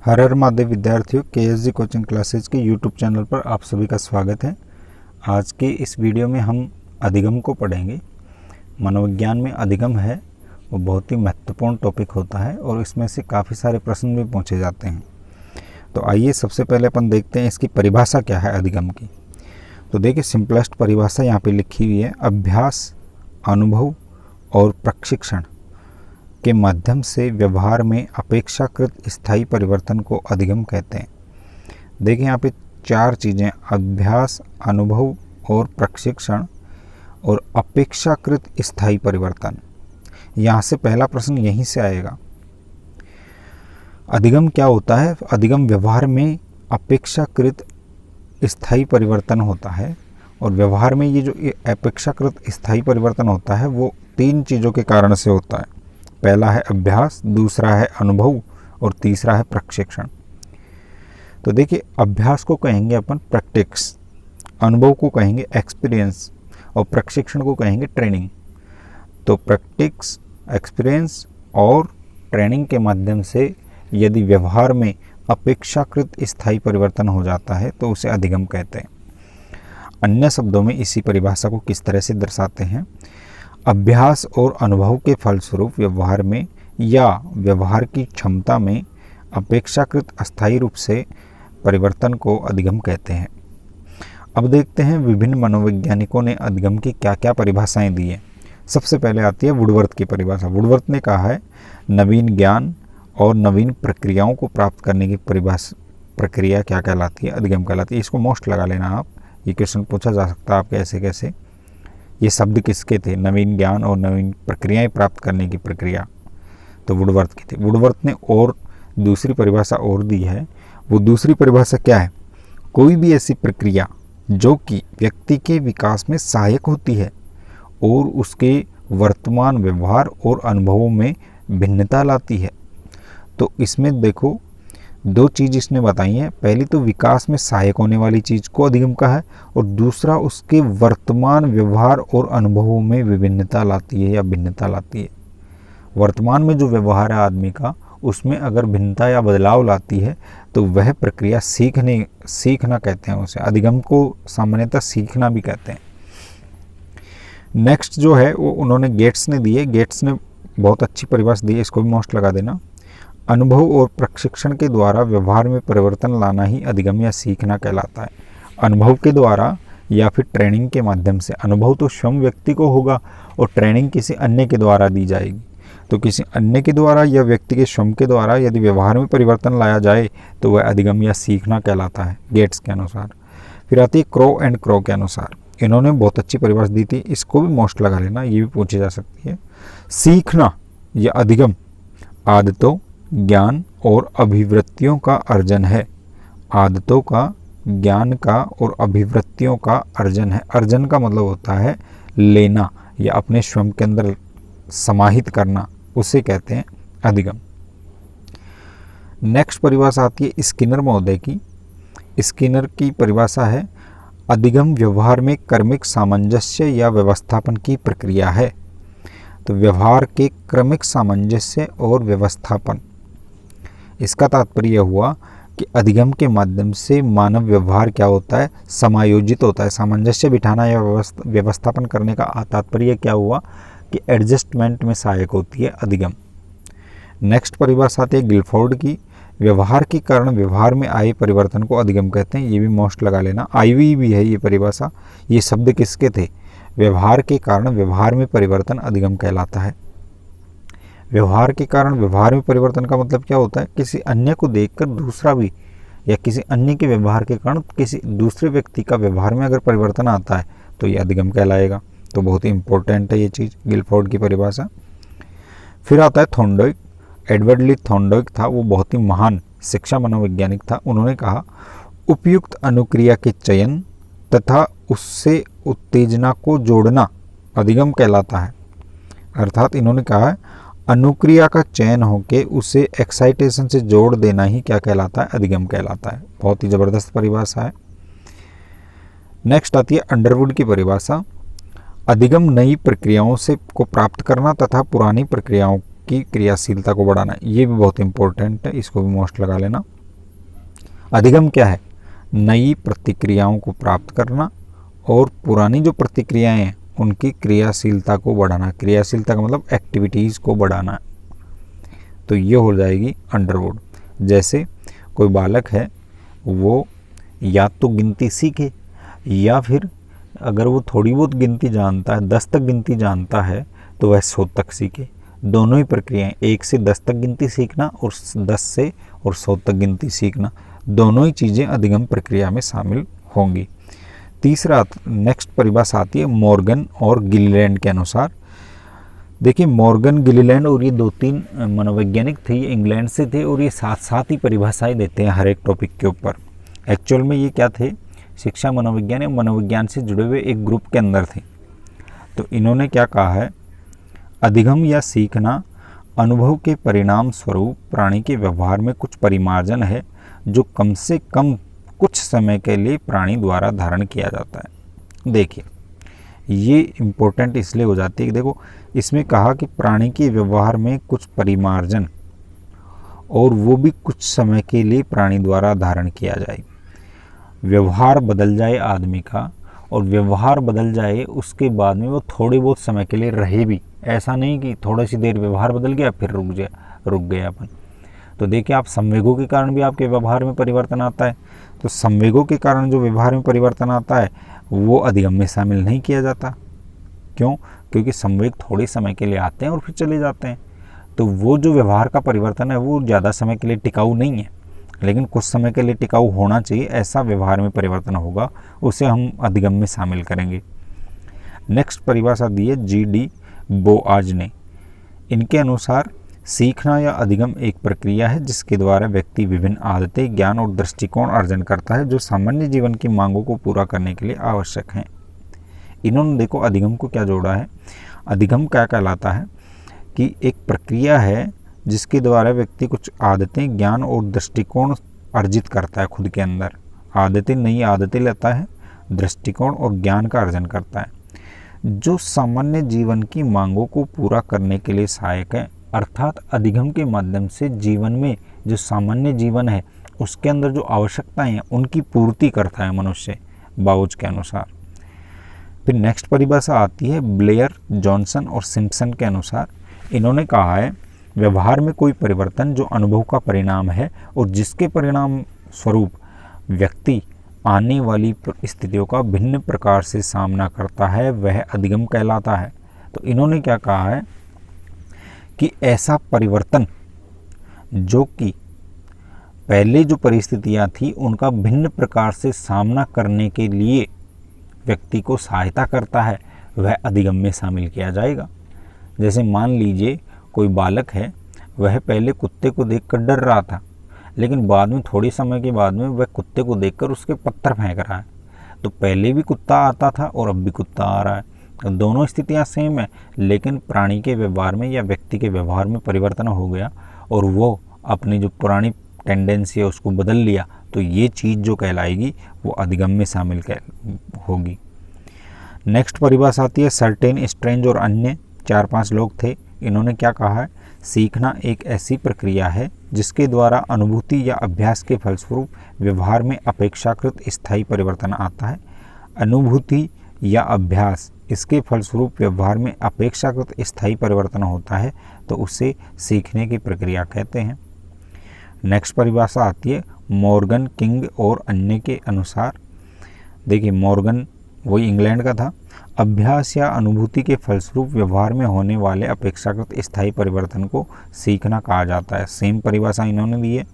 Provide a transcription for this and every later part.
हर हर महादेव विद्यार्थियों, KSG coaching classes के YouTube channel पर आप सभी का स्वागत है। आज के इस वीडियो में हम अधिगम को पढ़ेंगे। मनोविज्ञान में अधिगम है वो बहुत ही महत्वपूर्ण टॉपिक होता है और इसमें से काफ़ी सारे प्रश्न भी पूछे जाते हैं। तो आइए सबसे पहले अपन देखते हैं इसकी परिभाषा क्या है अधिगम की। तो देखिए, सिंपलेस्ट परिभाषा यहाँ पे लिखी हुई है। अभ्यास, अनुभव और प्रशिक्षण के माध्यम से व्यवहार में अपेक्षाकृत स्थायी परिवर्तन को अधिगम कहते हैं। देखिए यहाँ पे चार चीज़ें, अभ्यास, अनुभव और प्रशिक्षण और अपेक्षाकृत स्थायी परिवर्तन। यहाँ से पहला प्रश्न यहीं से आएगा। अधिगम क्या होता है? अधिगम व्यवहार में अपेक्षाकृत स्थायी परिवर्तन होता है और व्यवहार में ये जो अपेक्षाकृत स्थायी परिवर्तन होता है वो तीन चीज़ों के कारण से होता है। पहला है अभ्यास, दूसरा है अनुभव और तीसरा है प्रशिक्षण। तो देखिए, अभ्यास को कहेंगे अपन प्रैक्टिस, अनुभव को कहेंगे एक्सपीरियंस और प्रशिक्षण को कहेंगे ट्रेनिंग। तो प्रैक्टिस, एक्सपीरियंस और ट्रेनिंग के माध्यम से यदि व्यवहार में अपेक्षाकृत स्थायी परिवर्तन हो जाता है तो उसे अधिगम कहते हैं। अन्य शब्दों में इसी परिभाषा को किस तरह से दर्शाते हैं? अभ्यास और अनुभव के फलस्वरूप व्यवहार में या व्यवहार की क्षमता में अपेक्षाकृत अस्थायी रूप से परिवर्तन को अधिगम कहते हैं। अब देखते हैं विभिन्न मनोवैज्ञानिकों ने अधिगम की क्या क्या परिभाषाएं दी हैं। सबसे पहले आती है वुडवर्थ की परिभाषा। वुडवर्थ ने कहा है नवीन ज्ञान और नवीन प्रक्रियाओं को प्राप्त करने की प्रक्रिया क्या कहलाती है? अधिगम कहलाती है। इसको मोस्ट लगा लेना आप, ये क्वेश्चन पूछा जा सकता है आपके ऐसे कैसे। ये शब्द किसके थे? नवीन ज्ञान और नवीन प्रक्रियाएं प्राप्त करने की प्रक्रिया, तो वुडवर्थ की थी। वुडवर्थ ने और दूसरी परिभाषा और दी है। वो दूसरी परिभाषा क्या है? कोई भी ऐसी प्रक्रिया जो कि व्यक्ति के विकास में सहायक होती है और उसके वर्तमान व्यवहार और अनुभवों में भिन्नता लाती है। तो इसमें देखो, दो चीज़ इसने बताई हैं। पहली तो विकास में सहायक होने वाली चीज़ को अधिगम कहा है और दूसरा उसके वर्तमान व्यवहार और अनुभवों में विभिन्नता लाती है या भिन्नता लाती है। वर्तमान में जो व्यवहार है आदमी का, उसमें अगर भिन्नता या बदलाव लाती है तो वह प्रक्रिया सीखना कहते हैं उसे। अधिगम को सामान्यतः सीखना भी कहते हैं। नेक्स्ट जो है वो उन्होंने गेट्स ने दी है। गेट्स ने बहुत अच्छी परिभाषा दी है, इसको भी मोस्ट लगा देना। अनुभव और प्रशिक्षण के द्वारा व्यवहार में परिवर्तन लाना ही अधिगम या सीखना कहलाता है। अनुभव के द्वारा या फिर ट्रेनिंग के माध्यम से। अनुभव तो स्वयं व्यक्ति को होगा और ट्रेनिंग किसी अन्य के द्वारा दी जाएगी। तो किसी अन्य के द्वारा या व्यक्ति के स्वयं के द्वारा यदि व्यवहार में परिवर्तन लाया जाए तो वह अधिगम या सीखना कहलाता है गेट्स के अनुसार। फिर आती है क्रो एंड क्रो के अनुसार। इन्होंने बहुत अच्छी परिभाषा दी थी, इसको भी मोस्ट लगा लेना, ये भी पूछी जा सकती है। सीखना या अधिगम आदतों, ज्ञान और अभिवृत्तियों का अर्जन है। आदतों का, ज्ञान का और अभिवृत्तियों का अर्जन है। अर्जन का मतलब होता है लेना या अपने स्वयं के अंदर समाहित करना, उसे कहते हैं अधिगम। नेक्स्ट परिभाषा आती है स्किनर महोदय की। स्किनर की परिभाषा है अधिगम व्यवहार में क्रमिक सामंजस्य या व्यवस्थापन की प्रक्रिया है। तो व्यवहार के क्रमिक सामंजस्य और व्यवस्थापन, इसका तात्पर्य हुआ कि अधिगम के माध्यम से मानव व्यवहार क्या होता है? समायोजित होता है। सामंजस्य बिठाना या व्यवस्थापन करने का तात्पर्य क्या हुआ कि एडजस्टमेंट में सहायक होती है अधिगम। नेक्स्ट परिभाषा आती है गिलफोर्ड की। व्यवहार के कारण व्यवहार में आए परिवर्तन को अधिगम कहते हैं, ये भी मोस्ट लगा लेना। आईवी भी है ये परिभाषा। ये शब्द किसके थे? व्यवहार के कारण व्यवहार में परिवर्तन अधिगम कहलाता है। व्यवहार के कारण व्यवहार में परिवर्तन का मतलब क्या होता है? किसी अन्य को देखकर दूसरा भी या किसी अन्य के व्यवहार के कारण किसी दूसरे व्यक्ति का व्यवहार में अगर परिवर्तन आता है तो ये अधिगम कहलाएगा। तो बहुत ही इंपॉर्टेंट है ये चीज़, गिलफोर्ड की परिभाषा। फिर आता है थॉर्नडाइक। एडवर्ड ली थॉर्नडाइक था, वो बहुत ही महान शिक्षा मनोवैज्ञानिक था। उन्होंने कहा उपयुक्त अनुक्रिया के चयन तथा उससे उत्तेजना को जोड़ना अधिगम कहलाता है। अर्थात इन्होंने कहा है अनुक्रिया का चयन होकर उसे एक्साइटेशन से जोड़ देना ही क्या कहलाता है? अधिगम कहलाता है। बहुत ही ज़बरदस्त परिभाषा है। नेक्स्ट आती है अंडरवुड की परिभाषा। अधिगम नई प्रक्रियाओं से को प्राप्त करना तथा पुरानी प्रक्रियाओं की क्रियाशीलता को बढ़ाना। ये भी बहुत इंपॉर्टेंट है, इसको भी मोस्ट लगा लेना। अधिगम क्या है? नई प्रतिक्रियाओं को प्राप्त करना और पुरानी जो प्रतिक्रियाएं हैं उनकी क्रियाशीलता को बढ़ाना। क्रियाशीलता का मतलब एक्टिविटीज़ को बढ़ाना, तो ये हो जाएगी अंडरवुड। जैसे कोई बालक है, वो या तो गिनती सीखे या फिर अगर वो थोड़ी बहुत गिनती जानता है, 10 तक गिनती जानता है, तो वह 100 तक सीखे। दोनों ही प्रक्रियाएं, 1 से 10 तक गिनती सीखना और 10 से और 100 तक गिनती सीखना, दोनों ही चीज़ें अधिगम प्रक्रिया में शामिल होंगी। तीसरा नेक्स्ट परिभाषा आती है मॉर्गन और गिलीलैंड के अनुसार। देखिए, मॉर्गन, गिलीलैंड और ये 2-3 मनोवैज्ञानिक थे, ये इंग्लैंड से थे और ये साथ साथ ही परिभाषाएं देते हैं हर एक टॉपिक के ऊपर। एक्चुअल में ये क्या थे? शिक्षा मनोविज्ञान या मनोविज्ञान से जुड़े हुए एक ग्रुप के अंदर थे। तो इन्होंने क्या कहा है? अधिगम या सीखना अनुभव के परिणाम स्वरूप प्राणी के व्यवहार में कुछ परिमार्जन है जो कम से कम कुछ समय के लिए प्राणी द्वारा धारण किया जाता है। देखिए, ये इम्पोर्टेंट इसलिए हो जाती है कि देखो, इसमें कहा कि प्राणी के व्यवहार में कुछ परिमार्जन, और वो भी कुछ समय के लिए प्राणी द्वारा धारण किया जाए। व्यवहार बदल जाए आदमी का, और व्यवहार बदल जाए उसके बाद में वो थोड़े बहुत समय के लिए रहे भी। ऐसा नहीं कि थोड़ी सी देर व्यवहार बदल गया फिर रुक गए अपन। तो देखिए, आप संवेगों के कारण भी आपके व्यवहार में परिवर्तन आता है। तो संवेगों के कारण जो व्यवहार में परिवर्तन आता है वो अधिगम में शामिल नहीं किया जाता। क्यों? क्योंकि संवेग थोड़े समय के लिए आते हैं और फिर चले जाते हैं। तो वो जो व्यवहार का परिवर्तन है वो ज़्यादा समय के लिए टिकाऊ नहीं है, लेकिन कुछ समय के लिए टिकाऊ होना चाहिए, ऐसा व्यवहार में परिवर्तन होगा, उसे हम अधिगम में शामिल करेंगे। नेक्स्ट परिभाषा दी है जी.डी. बोआज ने। इनके अनुसार सीखना या अधिगम एक प्रक्रिया है जिसके द्वारा व्यक्ति विभिन्न आदतें, ज्ञान और दृष्टिकोण अर्जन करता है जो सामान्य जीवन की मांगों को पूरा करने के लिए आवश्यक हैं। इन्होंने देखो अधिगम को क्या जोड़ा है। अधिगम क्या कहलाता है कि एक प्रक्रिया है जिसके द्वारा व्यक्ति कुछ आदतें, ज्ञान और दृष्टिकोण अर्जित करता है खुद के अंदर। आदतें, नई आदतें लेता है, दृष्टिकोण और ज्ञान का अर्जन करता है जो सामान्य जीवन की मांगों को पूरा करने के लिए सहायक है। अर्थात अधिगम के माध्यम से जीवन में जो सामान्य जीवन है उसके अंदर जो आवश्यकताएं हैं उनकी पूर्ति करता है मनुष्य, बाउच के अनुसार। फिर नेक्स्ट परिभाषा आती है ब्लेयर, जॉनसन और सिम्पसन के अनुसार। इन्होंने कहा है व्यवहार में कोई परिवर्तन जो अनुभव का परिणाम है और जिसके परिणाम स्वरूप व्यक्ति आने वाली स्थितियों का भिन्न प्रकार से सामना करता है वह अधिगम कहलाता है। तो इन्होंने क्या कहा है कि ऐसा परिवर्तन जो कि पहले जो परिस्थितियां थी उनका भिन्न प्रकार से सामना करने के लिए व्यक्ति को सहायता करता है वह अधिगम में शामिल किया जाएगा। जैसे मान लीजिए कोई बालक है, वह पहले कुत्ते को देखकर डर रहा था, लेकिन बाद में थोड़े समय के बाद में वह कुत्ते को देखकर उसके पत्थर फेंक रहा है। तो पहले भी कुत्ता आता था और अब भी कुत्ता आ रहा है। तो दोनों स्थितियां सेम है, लेकिन प्राणी के व्यवहार में या व्यक्ति के व्यवहार में परिवर्तन हो गया और वो अपनी जो पुरानी टेंडेंसी है उसको बदल लिया। तो ये चीज़ जो कहलाएगी वो अधिगम में शामिल होगी। नेक्स्ट परिभाषा आती है सर्टेन, स्ट्रेंज और अन्य। 4-5 लोग थे। इन्होंने क्या कहा है? सीखना एक ऐसी प्रक्रिया है जिसके द्वारा अनुभूति या अभ्यास के फलस्वरूप व्यवहार में अपेक्षाकृत स्थायी परिवर्तन आता है। अनुभूति या अभ्यास इसके फलस्वरूप व्यवहार में अपेक्षाकृत स्थायी परिवर्तन होता है, तो उसे सीखने की प्रक्रिया कहते हैं। नेक्स्ट परिभाषा आती है मॉर्गन, किंग और अन्य के अनुसार। देखिए, मॉर्गन वही इंग्लैंड का था। अभ्यास या अनुभूति के फलस्वरूप व्यवहार में होने वाले अपेक्षाकृत स्थायी परिवर्तन को सीखना कहा जाता है। सेम परिभाषा इन्होंने दी है।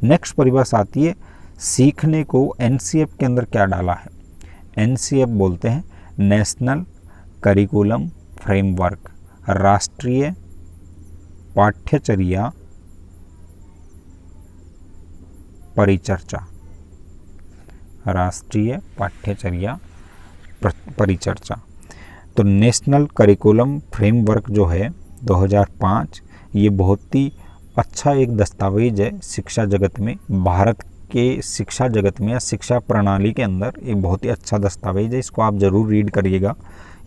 नेक्स्ट परिभाषा आती है सीखने को एनसीएफ के अंदर क्या डाला है। एनसीएफ बोलते हैं नेशनल करिकुलम फ्रेमवर्क, राष्ट्रीय पाठ्यचर्या परिचर्चा। राष्ट्रीय पाठ्यचर्या परिचर्चा। तो नेशनल करिकुलम फ्रेमवर्क जो है 2005, ये बहुत ही अच्छा एक दस्तावेज है शिक्षा जगत में, भारत के शिक्षा जगत में या शिक्षा प्रणाली के अंदर ये बहुत ही अच्छा दस्तावेज है। इसको आप ज़रूर रीड करिएगा,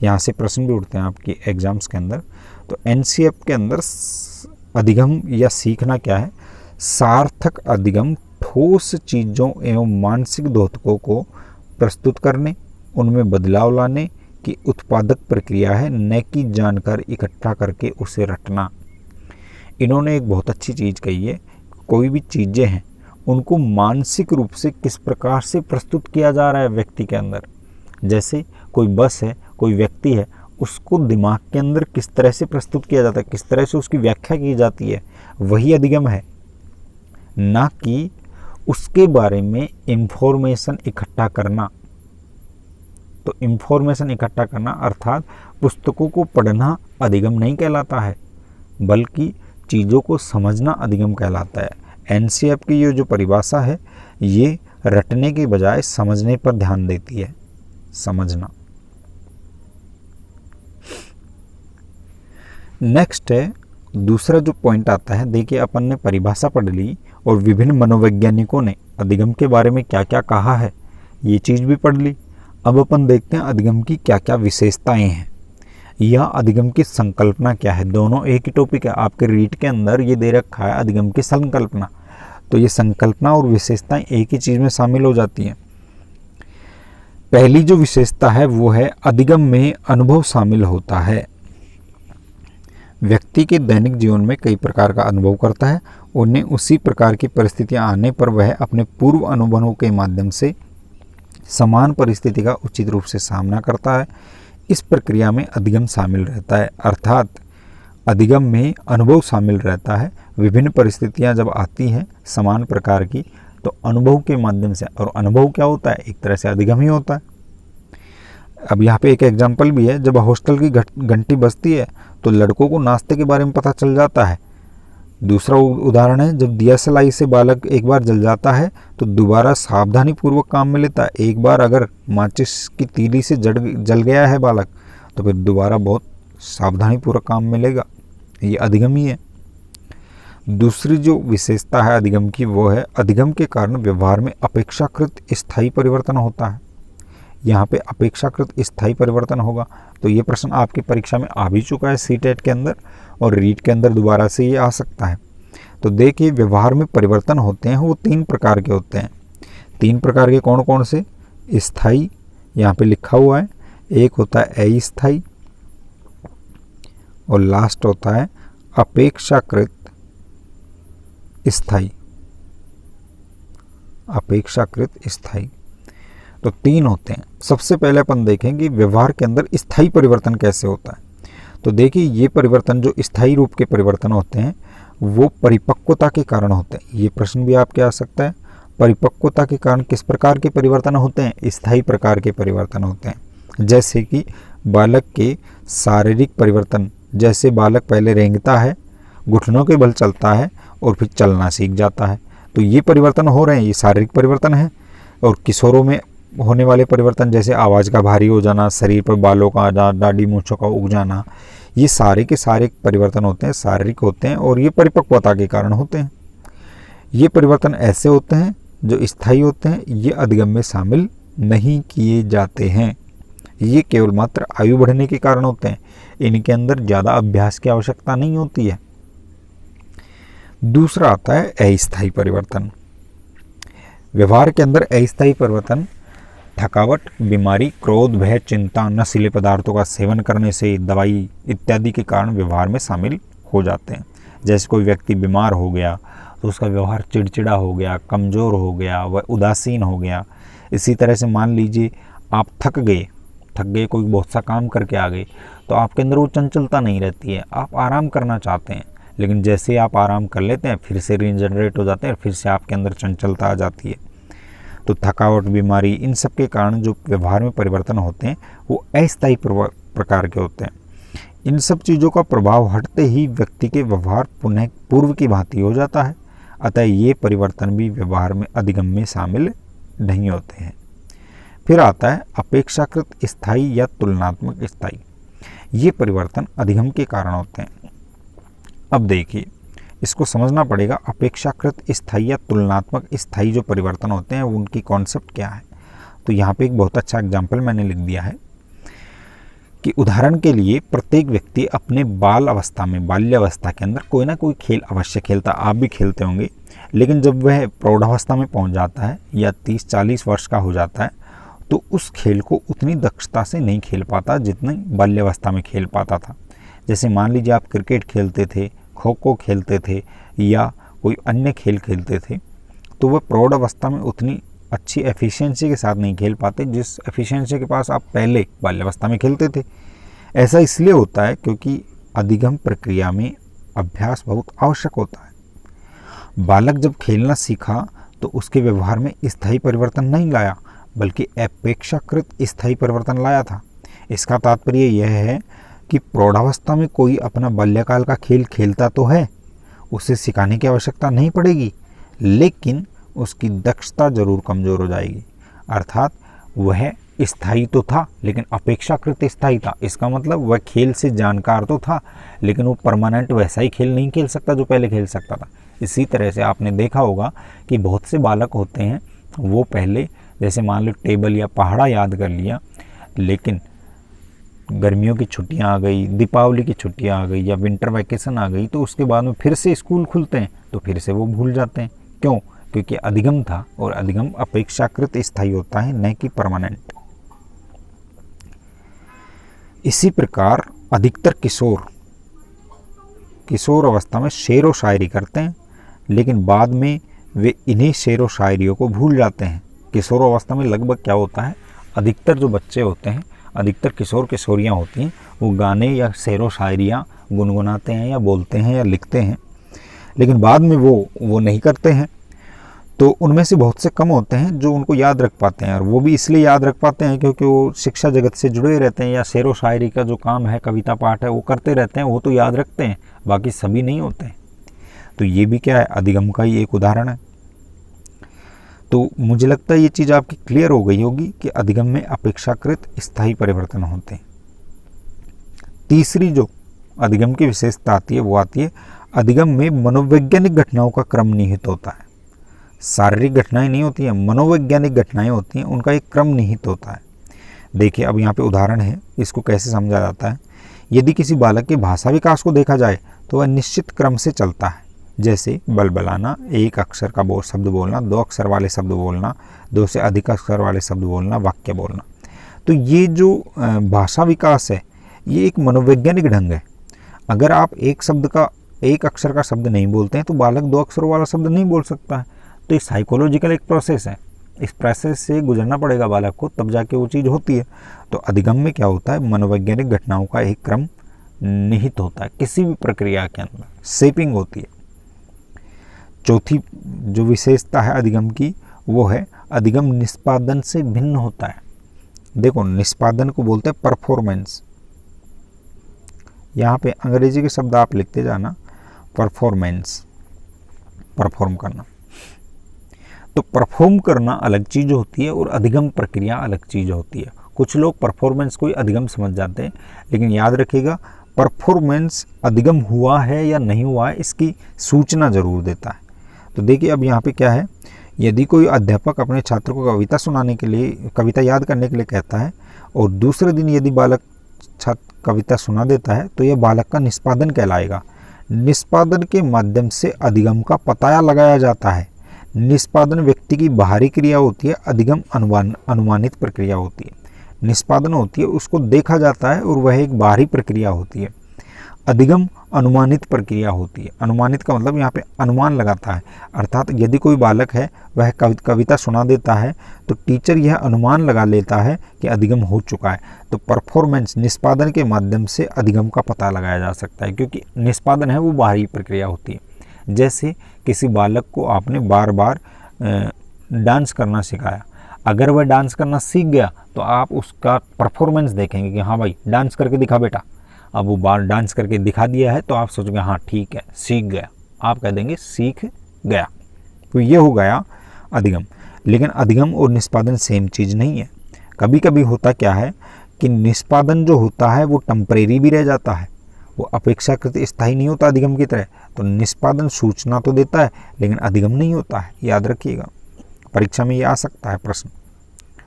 यहाँ से प्रश्न भी उठते हैं आपके एग्जाम्स के अंदर। तो एनसीएफ के अंदर अधिगम या सीखना क्या है? सार्थक अधिगम ठोस चीज़ों एवं मानसिक द्योतकों को प्रस्तुत करने, उनमें बदलाव लाने की उत्पादक प्रक्रिया है, न कि जानकारी इकट्ठा करके उसे रटना। इन्होंने एक बहुत अच्छी चीज़ कही है, कोई भी चीज़ें हैं उनको मानसिक रूप से किस प्रकार से प्रस्तुत किया जा रहा है व्यक्ति के अंदर। जैसे कोई बस है, कोई व्यक्ति है, उसको दिमाग के अंदर किस तरह से प्रस्तुत किया जाता है, किस तरह से उसकी व्याख्या की जाती है, वही अधिगम है, ना कि उसके बारे में इंफॉर्मेशन इकट्ठा करना। तो इंफॉर्मेशन इकट्ठा करना अर्थात पुस्तकों को पढ़ना अधिगम नहीं कहलाता है, बल्कि चीज़ों को समझना अधिगम कहलाता है। एनसीएफ की ये जो परिभाषा है ये रटने के बजाय समझने पर ध्यान देती है, समझना। नेक्स्ट है दूसरा जो पॉइंट आता है, देखिए अपन ने परिभाषा पढ़ ली और विभिन्न मनोवैज्ञानिकों ने अधिगम के बारे में क्या क्या कहा है, ये चीज़ भी पढ़ ली। अब अपन देखते हैं अधिगम की क्या क्या विशेषताएं हैं या अधिगम की संकल्पना क्या है। दोनों एक ही टॉपिक है, आपके रीट के अंदर ये दे रखा है अधिगम की संकल्पना, तो ये संकल्पना और विशेषताएं एक ही चीज़ में शामिल हो जाती हैं। पहली जो विशेषता है वो है अधिगम में अनुभव शामिल होता है। व्यक्ति के दैनिक जीवन में कई प्रकार का अनुभव करता है, उन्हें उसी प्रकार की परिस्थितियां आने पर वह अपने पूर्व अनुभवों के माध्यम से समान परिस्थिति का उचित रूप से सामना करता है। इस प्रक्रिया में अधिगम शामिल रहता है, अर्थात अधिगम में अनुभव शामिल रहता है। विभिन्न परिस्थितियां जब आती हैं समान प्रकार की, तो अनुभव के माध्यम से, और अनुभव क्या होता है, एक तरह से अधिगम ही होता है। अब यहाँ पे एक एग्जाम्पल भी है, जब हॉस्टल की घंटी बजती है तो लड़कों को नाश्ते के बारे में पता चल जाता है। दूसरा उदाहरण है, जब दिया सलाई से बालक एक बार जल जाता है तो दोबारा सावधानी पूर्वक काम में लेता है। एक बार अगर माचिस की तीली से जल गया है बालक, तो फिर दोबारा बहुत सावधानी पूर्वक काम में लेगा। ये अधिगम ही है। दूसरी जो विशेषता है अधिगम की वो है अधिगम के कारण व्यवहार में अपेक्षाकृत स्थायी परिवर्तन होता है। यहाँ पे अपेक्षाकृत स्थायी परिवर्तन होगा, तो ये प्रश्न आपकी परीक्षा में आ भी चुका है सीटेट के अंदर, और रीट के अंदर दोबारा से ये आ सकता है। तो देखिए व्यवहार में परिवर्तन होते हैं वो 3 प्रकार के होते हैं। 3 प्रकार के कौन कौन से? स्थायी, यहाँ पे लिखा हुआ है, एक होता है अस्थायी, और लास्ट होता है अपेक्षाकृत स्थायी। अपेक्षाकृत स्थायी, तो 3 होते हैं। सबसे पहले अपन देखेंगे व्यवहार के अंदर स्थायी परिवर्तन कैसे होता है। तो देखिए ये परिवर्तन जो स्थायी रूप के परिवर्तन होते हैं वो परिपक्वता के कारण होते हैं। ये प्रश्न भी आपके आ सकता है, परिपक्वता के कारण किस प्रकार के परिवर्तन होते हैं? स्थायी प्रकार के परिवर्तन होते हैं। जैसे कि बालक के शारीरिक परिवर्तन, जैसे बालक पहले रेंगता है, घुटनों के बल चलता है और फिर चलना सीख जाता है, तो ये परिवर्तन हो रहे हैं, ये शारीरिक परिवर्तन है। और किशोरों में होने वाले परिवर्तन जैसे आवाज़ का भारी हो जाना, शरीर पर बालों का आ जाना, दाढ़ी मूंछों का उग जाना, ये सारे के सारे परिवर्तन होते हैं, शारीरिक होते हैं और ये परिपक्वता के कारण होते हैं। ये परिवर्तन ऐसे होते हैं जो स्थायी होते हैं, ये अधिगम में शामिल नहीं किए जाते हैं। ये केवल मात्र आयु बढ़ने के कारण होते हैं, इनके अंदर ज़्यादा अभ्यास की आवश्यकता नहीं होती है। दूसरा आता है अस्थायी परिवर्तन। व्यवहार के अंदर अस्थायी परिवर्तन थकावट, बीमारी, क्रोध, भय, चिंता, नशीले पदार्थों का सेवन करने से, दवाई इत्यादि के कारण व्यवहार में शामिल हो जाते हैं। जैसे कोई व्यक्ति बीमार हो गया तो उसका व्यवहार चिड़चिड़ा हो गया, कमज़ोर हो गया, वह उदासीन हो गया। इसी तरह से मान लीजिए आप थक गए, कोई बहुत सा काम करके आ गए, तो आपके अंदर वो चंचलता नहीं रहती है, आप आराम करना चाहते हैं, लेकिन जैसे ही आप आराम कर लेते हैं फिर से रीजनरेट हो जाते हैं, फिर से आपके अंदर चंचलता आ जाती है। तो थकावट, बीमारी, इन सब के कारण जो व्यवहार में परिवर्तन होते हैं वो अस्थायी प्रकार के होते हैं। इन सब चीज़ों का प्रभाव हटते ही व्यक्ति के व्यवहार पुनः पूर्व की भांति हो जाता है, अतः ये परिवर्तन भी व्यवहार में अधिगम में शामिल नहीं होते हैं। फिर आता है अपेक्षाकृत स्थायी या तुलनात्मक स्थायी। ये परिवर्तन अधिगम के कारण होते हैं। अब देखिए इसको समझना पड़ेगा, अपेक्षाकृत स्थायी या तुलनात्मक स्थायी जो परिवर्तन होते हैं उनकी कॉन्सेप्ट क्या है। तो यहाँ पे एक बहुत अच्छा एग्जाम्पल मैंने लिख दिया है कि उदाहरण के लिए प्रत्येक व्यक्ति अपने बाल अवस्था में, बाल्यावस्था के अंदर कोई ना कोई खेल अवश्य खेलता, आप भी खेलते होंगे। लेकिन जब वह प्रौढ़ावस्था में पहुंच जाता है या 30-40 वर्ष का हो जाता है तो उस खेल को उतनी दक्षता से नहीं खेल पाता जितनी बाल्यावस्था में खेल पाता था। जैसे मान लीजिए आप क्रिकेट खेलते थे, खो खो खेलते थे या कोई अन्य खेल खेलते थे, तो वह प्रौढ़ अवस्था में उतनी अच्छी एफिशिएंसी के साथ नहीं खेल पाते जिस एफिशिएंसी के पास आप पहले बाल्यावस्था में खेलते थे। ऐसा इसलिए होता है क्योंकि अधिगम प्रक्रिया में अभ्यास बहुत आवश्यक होता है। बालक जब खेलना सीखा तो उसके व्यवहार में स्थायी परिवर्तन नहीं लाया बल्कि अपेक्षाकृत स्थायी परिवर्तन लाया था। इसका तात्पर्य यह है कि प्रौढ़ावस्था में कोई अपना बाल्यकाल का खेल खेलता तो है, उसे सिखाने की आवश्यकता नहीं पड़ेगी, लेकिन उसकी दक्षता जरूर कमज़ोर हो जाएगी। अर्थात वह स्थायी तो था लेकिन अपेक्षाकृत स्थायी था। इसका मतलब वह खेल से जानकार तो था लेकिन वो परमानेंट वैसा ही खेल नहीं खेल सकता जो पहले खेल सकता था। इसी तरह से आपने देखा होगा कि बहुत से बालक होते हैं, वो पहले जैसे मान लो टेबल या पहाड़ा याद कर लिया, लेकिन गर्मियों की छुट्टियां आ गई, दीपावली की छुट्टियां आ गई या विंटर वैकेशन आ गई तो उसके बाद में फिर से स्कूल खुलते हैं तो फिर से वो भूल जाते हैं। क्यों? क्योंकि अधिगम था और अधिगम अपेक्षाकृत स्थायी होता है, न कि परमानेंट। इसी प्रकार अधिकतर किशोर अवस्था में शेर व शायरी करते हैं, लेकिन बाद में वे इन्हीं शेर व शायरियों को भूल जाते हैं। किशोर अवस्था में लगभग क्या होता है, अधिकतर जो बच्चे होते हैं, अधिकतर किशोर किशोरियाँ होती हैं, वो गाने या शेर व शायरियाँ गुनगुनाते हैं या बोलते हैं या लिखते हैं, लेकिन बाद में वो नहीं करते हैं। तो उनमें से बहुत से कम होते हैं जो उनको याद रख पाते हैं, और वो भी इसलिए याद रख पाते हैं क्योंकि वो शिक्षा जगत से जुड़े रहते हैं या शेर व शायरी का जो काम है, कविता पाठ है, वो करते रहते हैं, वो तो याद रखते हैं, बाकी सभी नहीं होते हैं। तो ये भी क्या है, अधिगम का ही एक उदाहरण है। तो मुझे लगता है ये चीज़ आपकी क्लियर हो गई होगी कि अधिगम में अपेक्षाकृत स्थायी परिवर्तन होते हैं। तीसरी जो अधिगम की विशेषता आती है वो आती है अधिगम में मनोवैज्ञानिक घटनाओं का क्रम निहित होता है। शारीरिक घटनाएं नहीं होती हैं, मनोवैज्ञानिक घटनाएं होती हैं, उनका एक क्रम निहित होता है। देखिए अब यहाँ पे उदाहरण है, इसको कैसे समझा जाता है। यदि किसी बालक के भाषा विकास को देखा जाए तो वह निश्चित क्रम से चलता है, जैसे बलबलाना, एक अक्षर का शब्द बोलना, 2 अक्षर वाले शब्द बोलना, 2 से अधिक अक्षर वाले शब्द बोलना, वाक्य बोलना। तो ये जो भाषा विकास है ये एक मनोवैज्ञानिक ढंग है। अगर आप एक अक्षर का शब्द नहीं बोलते हैं तो बालक 2 अक्षरों वाला शब्द नहीं बोल सकता है। तो ये साइकोलॉजिकल एक प्रोसेस है, इस प्रोसेस से गुजरना पड़ेगा बालक को, तब जाके वो चीज़ होती है। तो अधिगम में क्या होता है, मनोवैज्ञानिक घटनाओं का एक क्रम निहित होता है, किसी भी प्रक्रिया के अंदर शेपिंग होती है। चौथी जो विशेषता है अधिगम की वो है अधिगम निष्पादन से भिन्न होता है। देखो निष्पादन को बोलते हैं परफॉर्मेंस। यहाँ पे अंग्रेजी के शब्द आप लिखते जाना, परफॉर्मेंस, परफॉर्म करना। तो परफॉर्म करना अलग चीज़ होती है और अधिगम प्रक्रिया अलग चीज़ होती है। कुछ लोग परफॉर्मेंस को ही अधिगम समझ जाते हैं, लेकिन याद रखिएगा परफॉर्मेंस अधिगम हुआ है या नहीं हुआ है इसकी सूचना जरूर देता है। तो देखिए अब यहाँ पे क्या है, यदि कोई अध्यापक अपने छात्र को कविता सुनाने के लिए, कविता याद करने के लिए कहता है और दूसरे दिन यदि बालक छात्र कविता सुना देता है तो यह बालक का निष्पादन कहलाएगा। निष्पादन के माध्यम से अधिगम का पता लगाया जाता है। निष्पादन व्यक्ति की बाहरी क्रिया होती है, अधिगम अनुमानित प्रक्रिया होती है। निष्पादन होती है उसको देखा जाता है और वह एक बाहरी प्रक्रिया होती है। अधिगम अनुमानित प्रक्रिया होती है। अनुमानित का मतलब यहाँ पे अनुमान लगाता है, अर्थात यदि कोई बालक है वह कविता सुना देता है तो टीचर यह अनुमान लगा लेता है कि अधिगम हो चुका है। तो परफॉर्मेंस निष्पादन के माध्यम से अधिगम का पता लगाया जा सकता है, क्योंकि निष्पादन है वो बाहरी प्रक्रिया होती है। जैसे किसी बालक को आपने बार बार डांस करना सिखाया, अगर वह डांस करना सीख गया तो आप उसका परफॉर्मेंस देखेंगे कि हाँ भाई डांस करके दिखा बेटा। अब वो बार डांस करके दिखा दिया है तो आप सोचोगे हाँ ठीक है सीख गया, आप कह देंगे सीख गया। तो ये हो गया अधिगम। लेकिन अधिगम और निष्पादन सेम चीज़ नहीं है। कभी कभी होता क्या है कि निष्पादन जो होता है वो टेम्परेरी भी रह जाता है, वो अपेक्षाकृत स्थायी नहीं होता अधिगम की तरह। तो निष्पादन सूचना तो देता है लेकिन अधिगम नहीं होता है, याद रखिएगा। परीक्षा में ये आ सकता है प्रश्न,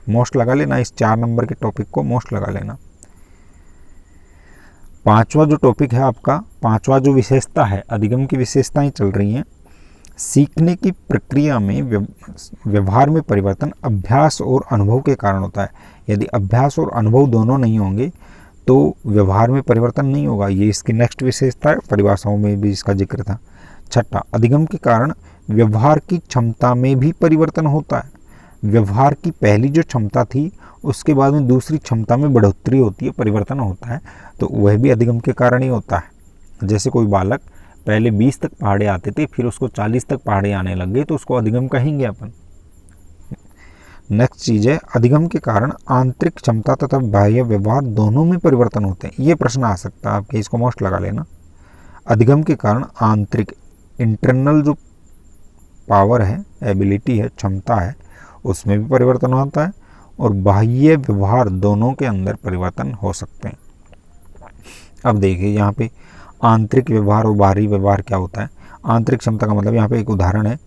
मोस्ट लगा लेना, इस 4 नंबर के टॉपिक को मोस्ट लगा लेना। पांचवा जो टॉपिक है आपका, पांचवा जो विशेषता है, अधिगम की विशेषताएं चल रही हैं। सीखने की प्रक्रिया में व्यवहार में परिवर्तन अभ्यास और अनुभव के कारण होता है। यदि अभ्यास और अनुभव दोनों नहीं होंगे तो व्यवहार में परिवर्तन नहीं होगा। ये इसकी नेक्स्ट विशेषता है, परिभाषाओं में भी इसका जिक्र था। छठा, अधिगम के कारण व्यवहार की क्षमता में भी परिवर्तन होता है। व्यवहार की पहली जो क्षमता थी उसके बाद में दूसरी क्षमता में बढ़ोतरी होती है, परिवर्तन होता है, तो वह भी अधिगम के कारण ही होता है। जैसे कोई बालक पहले 20 तक पहाड़े आते थे, फिर उसको 40 तक पहाड़े आने लग गए, तो उसको अधिगम कहेंगे अपन। नेक्स्ट चीज है, अधिगम के कारण आंतरिक क्षमता तथा बाह्य व्यवहार दोनों में परिवर्तन होते हैं। ये प्रश्न आ सकता है आपके, इसको मोस्ट लगा लेना। अधिगम के कारण आंतरिक, इंटरनल जो पावर है, एबिलिटी है, क्षमता है, उसमें भी परिवर्तन होता है, और बाह्य व्यवहार दोनों के अंदर परिवर्तन हो सकते हैं। अब देखिए यहाँ पे आंतरिक व्यवहार और बाहरी व्यवहार क्या होता है। आंतरिक क्षमता का मतलब, यहाँ पे एक उदाहरण है,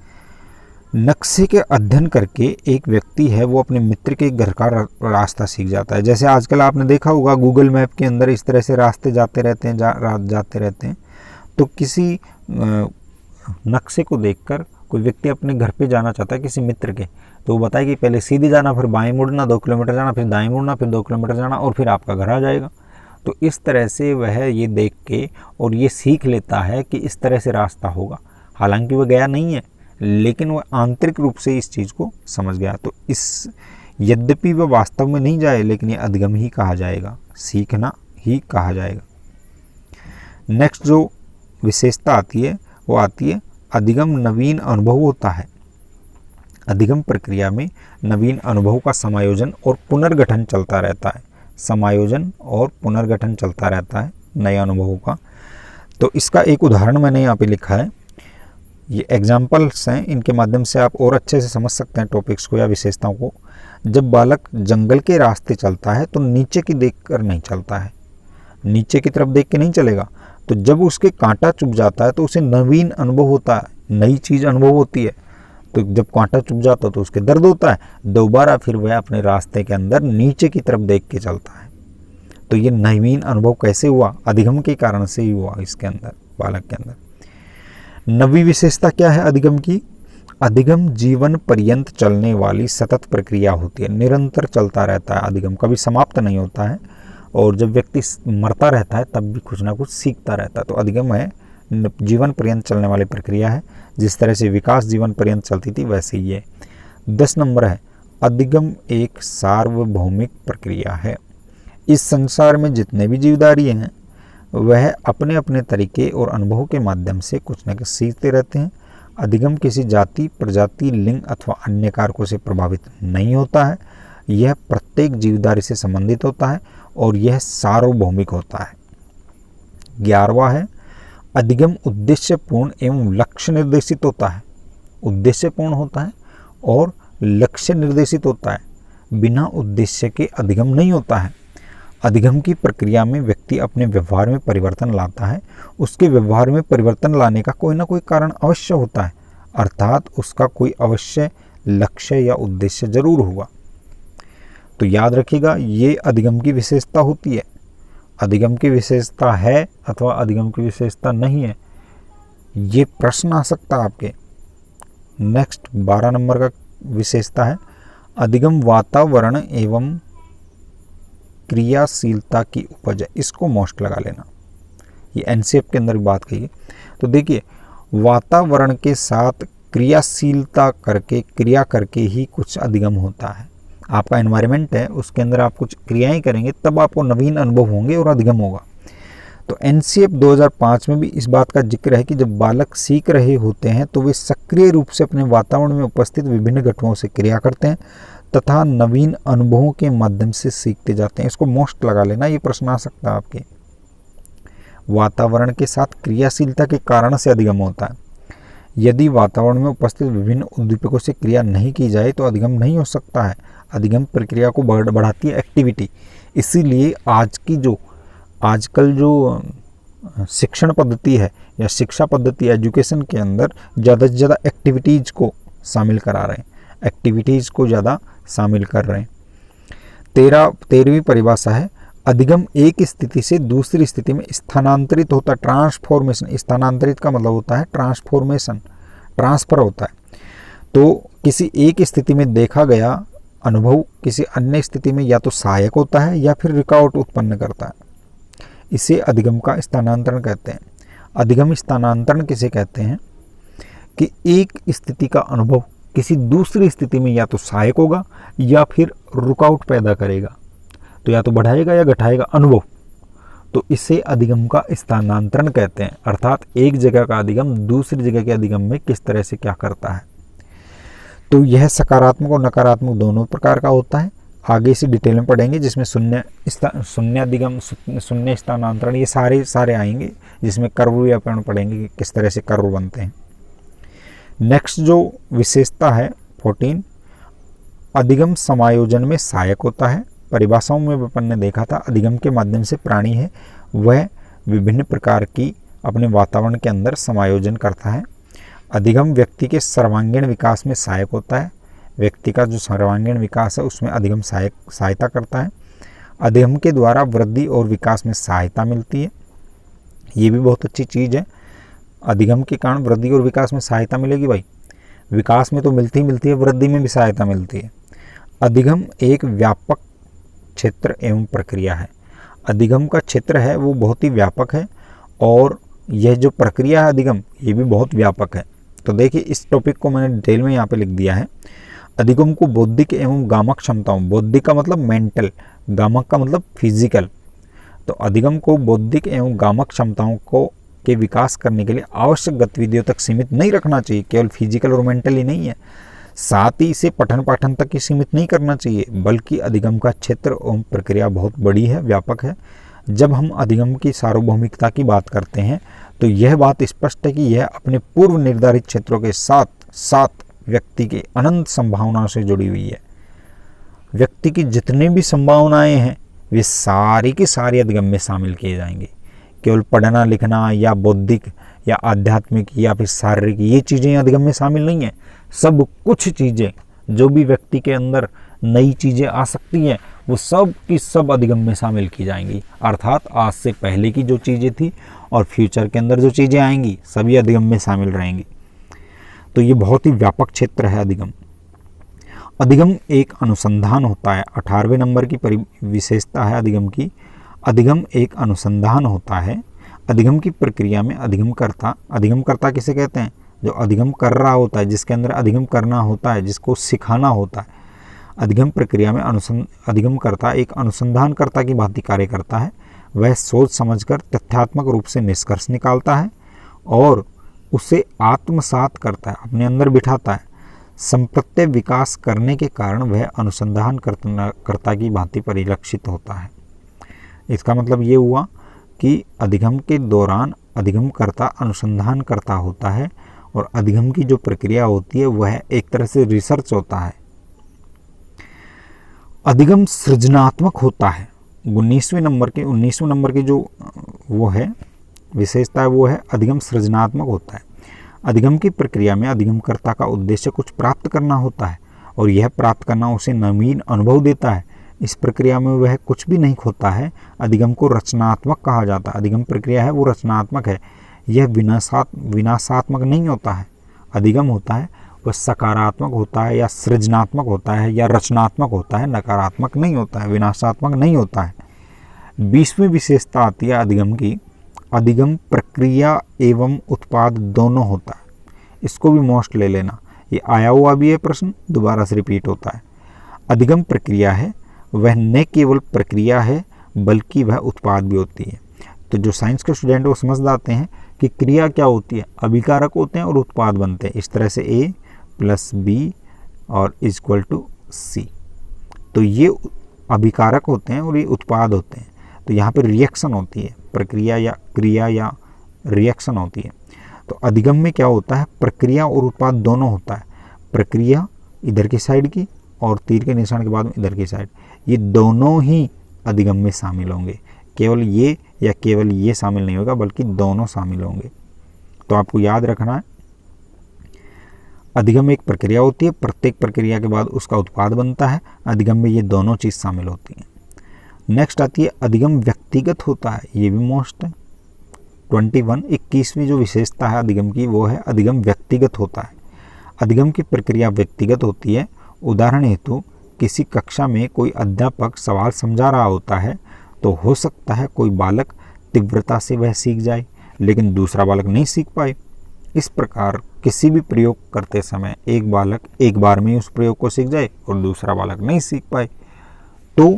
नक्शे के अध्ययन करके एक व्यक्ति है वो अपने मित्र के घर का रास्ता सीख जाता है। जैसे आजकल आपने देखा होगा गूगल मैप के अंदर इस तरह से रास्ते जाते रहते हैं, जाते रहते हैं। तो किसी नक्शे को देखकर कोई व्यक्ति अपने घर पे जाना चाहता है किसी मित्र के, तो वो बताए कि पहले सीधे जाना, फिर बाएं मुड़ना, 2 किलोमीटर जाना, फिर दाएं मुड़ना, फिर 2 किलोमीटर जाना, और फिर आपका घर आ जाएगा। तो इस तरह से वह ये देख के और ये सीख लेता है कि इस तरह से रास्ता होगा। हालांकि वह गया नहीं है, लेकिन वह आंतरिक रूप से इस चीज़ को समझ गया। तो इस, यद्यपि वह वास्तव में नहीं जाए, लेकिन ये अधिगम ही कहा जाएगा, सीखना ही कहा जाएगा। नेक्स्ट जो विशेषता आती है वो आती है अधिगम नवीन अनुभव होता है। अधिगम प्रक्रिया में नवीन अनुभव का समायोजन और पुनर्गठन चलता रहता है। समायोजन और पुनर्गठन चलता रहता है नए अनुभवों का। तो इसका एक उदाहरण मैंने यहाँ पे लिखा है। ये एग्जाम्पल्स हैं, इनके माध्यम से आप और अच्छे से समझ सकते हैं टॉपिक्स को या विशेषताओं को। जब बालक जंगल के रास्ते चलता है तो नीचे की देखकर नहीं चलता है, नीचे की तरफ देख के नहीं चलेगा। तो जब उसके कांटा चुभ जाता है तो उसे नवीन अनुभव होता है, नई चीज़ अनुभव होती है। तो जब कांटा चुभ जाता है तो उसके दर्द होता है, दोबारा फिर वह अपने रास्ते के अंदर नीचे की तरफ देख के चलता है। तो ये नवीन अनुभव कैसे हुआ? अधिगम के कारण से ही हुआ इसके अंदर, बालक के अंदर। नवी विशेषता क्या है अधिगम की? अधिगम जीवन पर्यंत चलने वाली सतत प्रक्रिया होती है, निरंतर चलता रहता है अधिगम, कभी समाप्त नहीं होता है। और जब व्यक्ति मरता रहता है तब भी कुछ ना कुछ सीखता रहता है। तो अधिगम है जीवन पर्यंत चलने वाली प्रक्रिया है। जिस तरह से विकास जीवन पर्यंत चलती थी वैसे ही है। 10 नंबर है, अधिगम एक सार्वभौमिक प्रक्रिया है। इस संसार में जितने भी जीवधारी हैं वह अपने अपने तरीके और अनुभव के माध्यम से कुछ न कुछ सीखते रहते हैं। अधिगम किसी जाति, प्रजाति, लिंग अथवा अन्य कारकों से प्रभावित नहीं होता है। यह प्रत्येक जीवधारी से संबंधित होता है और यह सार्वभौमिक होता है। 11वां है, अधिगम उद्देश्यपूर्ण एवं लक्ष्य निर्देशित होता है। उद्देश्यपूर्ण होता है और लक्ष्य निर्देशित होता है। बिना उद्देश्य के अधिगम नहीं होता है। अधिगम की प्रक्रिया में व्यक्ति अपने व्यवहार में परिवर्तन लाता है। उसके व्यवहार में परिवर्तन लाने का कोई ना कोई कारण अवश्य होता है, अर्थात उसका कोई अवश्य लक्ष्य या उद्देश्य जरूर होगा। तो याद रखिएगा, ये अधिगम की विशेषता होती है। अधिगम की विशेषता है अथवा अधिगम की विशेषता नहीं है, ये प्रश्न आ सकता है आपके। नेक्स्ट 12 नंबर का विशेषता है, अधिगम वातावरण एवं क्रियाशीलता की उपज है। इसको मोस्ट लगा लेना, ये एनसीएफ के अंदर बात कही है। तो देखिए, वातावरण के साथ क्रियाशीलता करके, क्रिया करके ही कुछ अधिगम होता है। आपका एनवायरनमेंट है, उसके अंदर आप कुछ क्रियाएं करेंगे तब आपको नवीन अनुभव होंगे और अधिगम होगा। तो एनसीएफ 2005 में भी इस बात का जिक्र है कि जब बालक सीख रहे होते हैं तो वे सक्रिय रूप से अपने वातावरण में उपस्थित विभिन्न घटनाओं से क्रिया करते हैं तथा नवीन अनुभवों के माध्यम से सीखते जाते हैं। इसको मोस्ट लगा लेना, ये प्रश्न आ सकता है आपके। वातावरण के साथ क्रियाशीलता के कारण से अधिगम होता है। यदि वातावरण में उपस्थित विभिन्न उद्दीपकों से क्रिया नहीं की जाए तो अधिगम नहीं हो सकता है। अधिगम प्रक्रिया को बढ़ाती है एक्टिविटी। इसीलिए आजकल जो शिक्षण पद्धति है या शिक्षा पद्धति एजुकेशन के अंदर ज़्यादा से ज़्यादा एक्टिविटीज़ को शामिल करा रहे हैं, एक्टिविटीज़ को ज़्यादा शामिल कर रहे हैं। 13वीं परिभाषा है, अधिगम एक स्थिति से दूसरी स्थिति में स्थानांतरित होता है, ट्रांसफॉर्मेशन। स्थानांतरित का मतलब होता है ट्रांसफॉर्मेशन, ट्रांसफर होता है। तो किसी एक स्थिति में देखा गया अनुभव किसी अन्य स्थिति में या तो सहायक होता है या फिर रुकावट उत्पन्न करता है। इसे अधिगम का स्थानांतरण कहते हैं। अधिगम स्थानांतरण किसे कहते हैं कि एक स्थिति का अनुभव किसी दूसरी स्थिति में या तो सहायक होगा या फिर रुकावट पैदा करेगा, तो या तो बढ़ाएगा या घटाएगा अनुभव, तो इसे अधिगम का स्थानांतरण कहते हैं। अर्थात एक जगह का अधिगम दूसरी जगह के अधिगम में किस तरह से क्या करता है। तो यह सकारात्मक और नकारात्मक दोनों प्रकार का होता है। आगे इसे डिटेल में पढ़ेंगे, जिसमें शून्य अधिगम, शून्य स्थानांतरण, ये सारे आएंगे, जिसमें कर्व भी अपन पढ़ेंगे कि किस तरह से कर्व बनते हैं। नेक्स्ट जो विशेषता है 14, अधिगम समायोजन में सहायक होता है। परिभाषाओं में अपन ने देखा था अधिगम के माध्यम से प्राणी है वह विभिन्न प्रकार की अपने वातावरण के अंदर समायोजन करता है। अधिगम व्यक्ति के सर्वांगीण विकास में सहायक होता है। व्यक्ति का जो सर्वांगीण विकास है उसमें अधिगम सहायता करता है। अधिगम के द्वारा वृद्धि और विकास में सहायता मिलती है। ये भी बहुत अच्छी चीज़ है। अधिगम के कारण वृद्धि और विकास में सहायता मिलेगी भाई। विकास में तो मिलती है, वृद्धि में भी सहायता मिलती है। अधिगम एक व्यापक क्षेत्र एवं प्रक्रिया है। अधिगम का क्षेत्र है वो बहुत ही व्यापक है और यह जो प्रक्रिया है अधिगम ये भी बहुत व्यापक है। तो देखिए इस टॉपिक को मैंने डिटेल में यहाँ पे लिख दिया है। अधिगम को बौद्धिक एवं गामक क्षमताओं, बौद्धिक का मतलब मेंटल, गामक का मतलब फिजिकल, तो अधिगम को बौद्धिक एवं गामक क्षमताओं को के विकास करने के लिए आवश्यक गतिविधियों तक सीमित नहीं रखना चाहिए। केवल फिजिकल और मेंटल ही नहीं है, साथ ही इसे पठन पाठन तक ही सीमित नहीं करना चाहिए, बल्कि अधिगम का क्षेत्र एवं प्रक्रिया बहुत बड़ी है, व्यापक है। जब हम अधिगम की सार्वभौमिकता की बात करते हैं तो यह बात स्पष्ट है कि यह अपने पूर्व निर्धारित क्षेत्रों के साथ साथ व्यक्ति के अनंत संभावनाओं से जुड़ी हुई है। व्यक्ति की जितनी भी संभावनाएं हैं वे सारी की सारी अधिगम में शामिल किए जाएंगे। केवल पढ़ना लिखना या बौद्धिक या आध्यात्मिक या फिर शारीरिक ये चीज़ें अधिगम में शामिल नहीं है। सब कुछ चीज़ें जो भी व्यक्ति के अंदर नई चीज़ें आ सकती हैं वो सब की सब अधिगम में शामिल की जाएंगी। अर्थात आज से पहले की जो चीज़ें थी और फ्यूचर के अंदर जो चीज़ें आएंगी सभी अधिगम में शामिल रहेंगी। तो ये बहुत ही व्यापक क्षेत्र है अधिगम। अधिगम एक अनुसंधान होता है। 18वें नंबर की विशेषता है अधिगम की। अधिगम एक अनुसंधान होता है। अधिगम की प्रक्रिया में अधिगमकर्ता किसे कहते हैं? जो अधिगम कर रहा होता है, जिसके अंदर अधिगम करना होता है, जिसको सिखाना होता है। अधिगम प्रक्रिया में अधिगमकर्ता एक अनुसंधानकर्ता की भांति कार्य करता है। वह सोच समझकर तथ्यात्मक रूप से निष्कर्ष निकालता है और उसे आत्मसात करता है, अपने अंदर बिठाता है। संप्रत्यय विकास करने के कारण वह अनुसंधानकर्ता की भांति परिलक्षित होता है। इसका मतलब ये हुआ कि अधिगम के दौरान अधिगमकर्ता अनुसंधानकर्ता होता है और अधिगम की जो प्रक्रिया होती है वह एक तरह से रिसर्च होता है। अधिगम सृजनात्मक होता है। 19वें नंबर की जो वो है विशेषता है वो है अधिगम सृजनात्मक होता है। अधिगम की प्रक्रिया में अधिगमकर्ता का उद्देश्य कुछ प्राप्त करना होता है और यह प्राप्त करना उसे नवीन अनुभव देता है। इस प्रक्रिया में वह कुछ भी नहीं खोता है। अधिगम को रचनात्मक कहा जाता है। अधिगम प्रक्रिया है वो रचनात्मक है, यह विनाशात्मक नहीं होता है। अधिगम होता है वह सकारात्मक होता है या सृजनात्मक होता है या रचनात्मक होता है, नकारात्मक नहीं होता है, विनाशात्मक नहीं होता है। 20वीं विशेषता आती है अधिगम की। अधिगम प्रक्रिया एवं उत्पाद दोनों होता है। इसको भी मोस्ट ले लेना, ये आया हुआ भी है प्रश्न, दोबारा से रिपीट होता है। अधिगम प्रक्रिया है वह न केवल प्रक्रिया है बल्कि वह उत्पाद भी होती है। तो जो साइंस के स्टूडेंट वो समझ जाते हैं कि क्रिया क्या होती है, अभिकारक होते हैं और उत्पाद बनते हैं। इस तरह से A + B और = C, तो ये अभिकारक होते हैं और ये उत्पाद होते हैं। तो यहाँ पे रिएक्शन होती है, प्रक्रिया या क्रिया या रिएक्शन होती है। तो अधिगम में क्या होता है, प्रक्रिया और उत्पाद दोनों होता है। प्रक्रिया इधर की साइड की और तीर के निशान के बाद में इधर की साइड, ये दोनों ही अधिगम में शामिल होंगे। केवल ये या केवल ये शामिल नहीं होगा बल्कि दोनों शामिल होंगे। तो आपको याद रखना है अधिगम एक प्रक्रिया होती है, प्रत्येक प्रक्रिया के बाद उसका उत्पाद बनता है। अधिगम में ये दोनों चीज़ शामिल होती हैं। नेक्स्ट आती है अधिगम व्यक्तिगत होता है, ये भी मोस्ट है। 21वीं जो विशेषता है अधिगम की वो है अधिगम व्यक्तिगत होता है। अधिगम की प्रक्रिया व्यक्तिगत होती है। उदाहरण हेतु किसी कक्षा में कोई अध्यापक सवाल समझा रहा होता है तो हो सकता है कोई बालक तीव्रता से वह सीख जाए लेकिन दूसरा बालक नहीं सीख पाए। इस प्रकार किसी भी प्रयोग करते समय एक बालक एक बार में उस प्रयोग को सीख जाए और दूसरा बालक नहीं सीख पाए। तो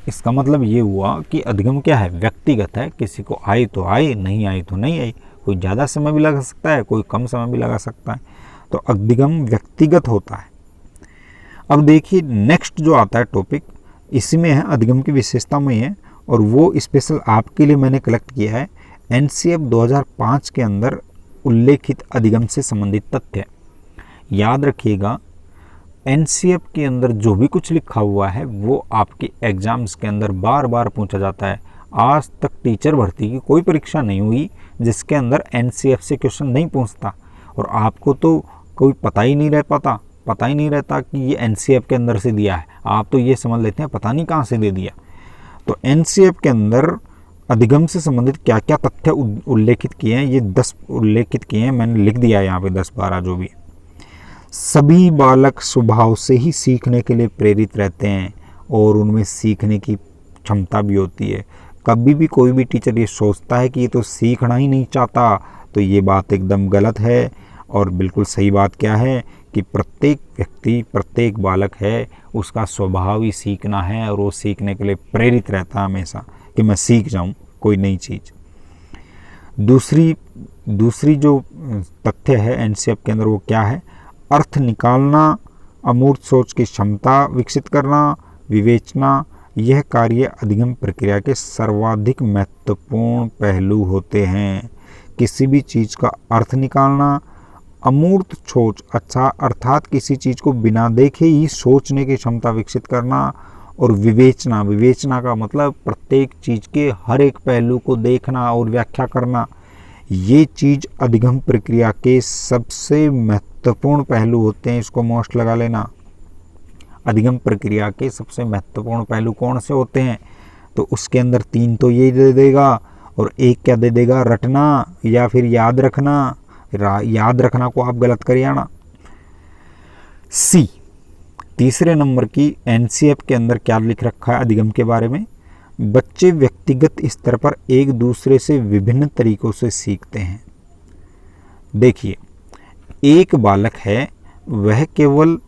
इसका मतलब ये हुआ कि अधिगम क्या है, व्यक्तिगत है। किसी को आई तो आई, नहीं आई तो नहीं आई। कोई ज़्यादा समय भी लगा सकता है, कोई कम समय भी लगा सकता है। तो अधिगम व्यक्तिगत होता है। अब देखिए नेक्स्ट जो आता है टॉपिक, इसमें है अधिगम की विशेषता में है और वो स्पेशल आपके लिए मैंने कलेक्ट किया है एनसीएफ 2005 के अंदर उल्लेखित अधिगम से संबंधित तथ्य। याद रखिएगा एनसीएफ के अंदर जो भी कुछ लिखा हुआ है वो आपके एग्जाम्स के अंदर बार बार पूछा जाता है। आज तक टीचर भर्ती की कोई परीक्षा नहीं हुई जिसके अंदर एनसीएफ से क्वेश्चन नहीं पूछता और आपको तो कोई पता ही नहीं रहता कि ये एनसीएफ के अंदर से दिया है। आप तो ये समझ लेते हैं पता नहीं कहाँ से दे दिया। तो एनसीएफ के अंदर अधिगम से संबंधित क्या क्या तथ्य उल्लेखित किए हैं, ये 10 उल्लेखित किए हैं, मैंने लिख दिया है यहाँ पे 10-12 जो भी। सभी बालक स्वभाव से ही सीखने के लिए प्रेरित रहते हैं और उनमें सीखने की क्षमता भी होती है। कभी भी कोई भी टीचर ये सोचता है कि ये तो सीखना ही नहीं चाहता तो ये बात एकदम गलत है। और बिल्कुल सही बात क्या है कि प्रत्येक व्यक्ति, प्रत्येक बालक है उसका स्वभाव ही सीखना है और वो सीखने के लिए प्रेरित रहता है हमेशा कि मैं सीख जाऊं कोई नई चीज़। दूसरी जो तथ्य है एनसीएफ के अंदर वो क्या है, अर्थ निकालना, अमूर्त सोच की क्षमता विकसित करना, विवेचना, यह कार्य अधिगम प्रक्रिया के सर्वाधिक महत्वपूर्ण पहलू होते हैं। किसी भी चीज़ का अर्थ निकालना, अमूर्त सोच, अच्छा अर्थात किसी चीज़ को बिना देखे ही सोचने की क्षमता विकसित करना, और विवेचना का मतलब प्रत्येक चीज़ के हर एक पहलू को देखना और व्याख्या करना। ये चीज़ अधिगम प्रक्रिया के सबसे महत्वपूर्ण पहलू होते हैं। इसको मोस्ट लगा लेना। अधिगम प्रक्रिया के सबसे महत्वपूर्ण पहलू कौन से होते हैं, तो उसके अंदर 3 तो ये दे देगा और एक क्या दे देगा, रटना या फिर याद रखना। याद रखना को आप गलत करिए आना। सी, तीसरे नंबर की एनसीएफ के अंदर क्या लिख रखा है अधिगम के बारे में, बच्चे व्यक्तिगत स्तर पर एक दूसरे से विभिन्न तरीकों से सीखते हैं। देखिए एक बालक है वह केवल,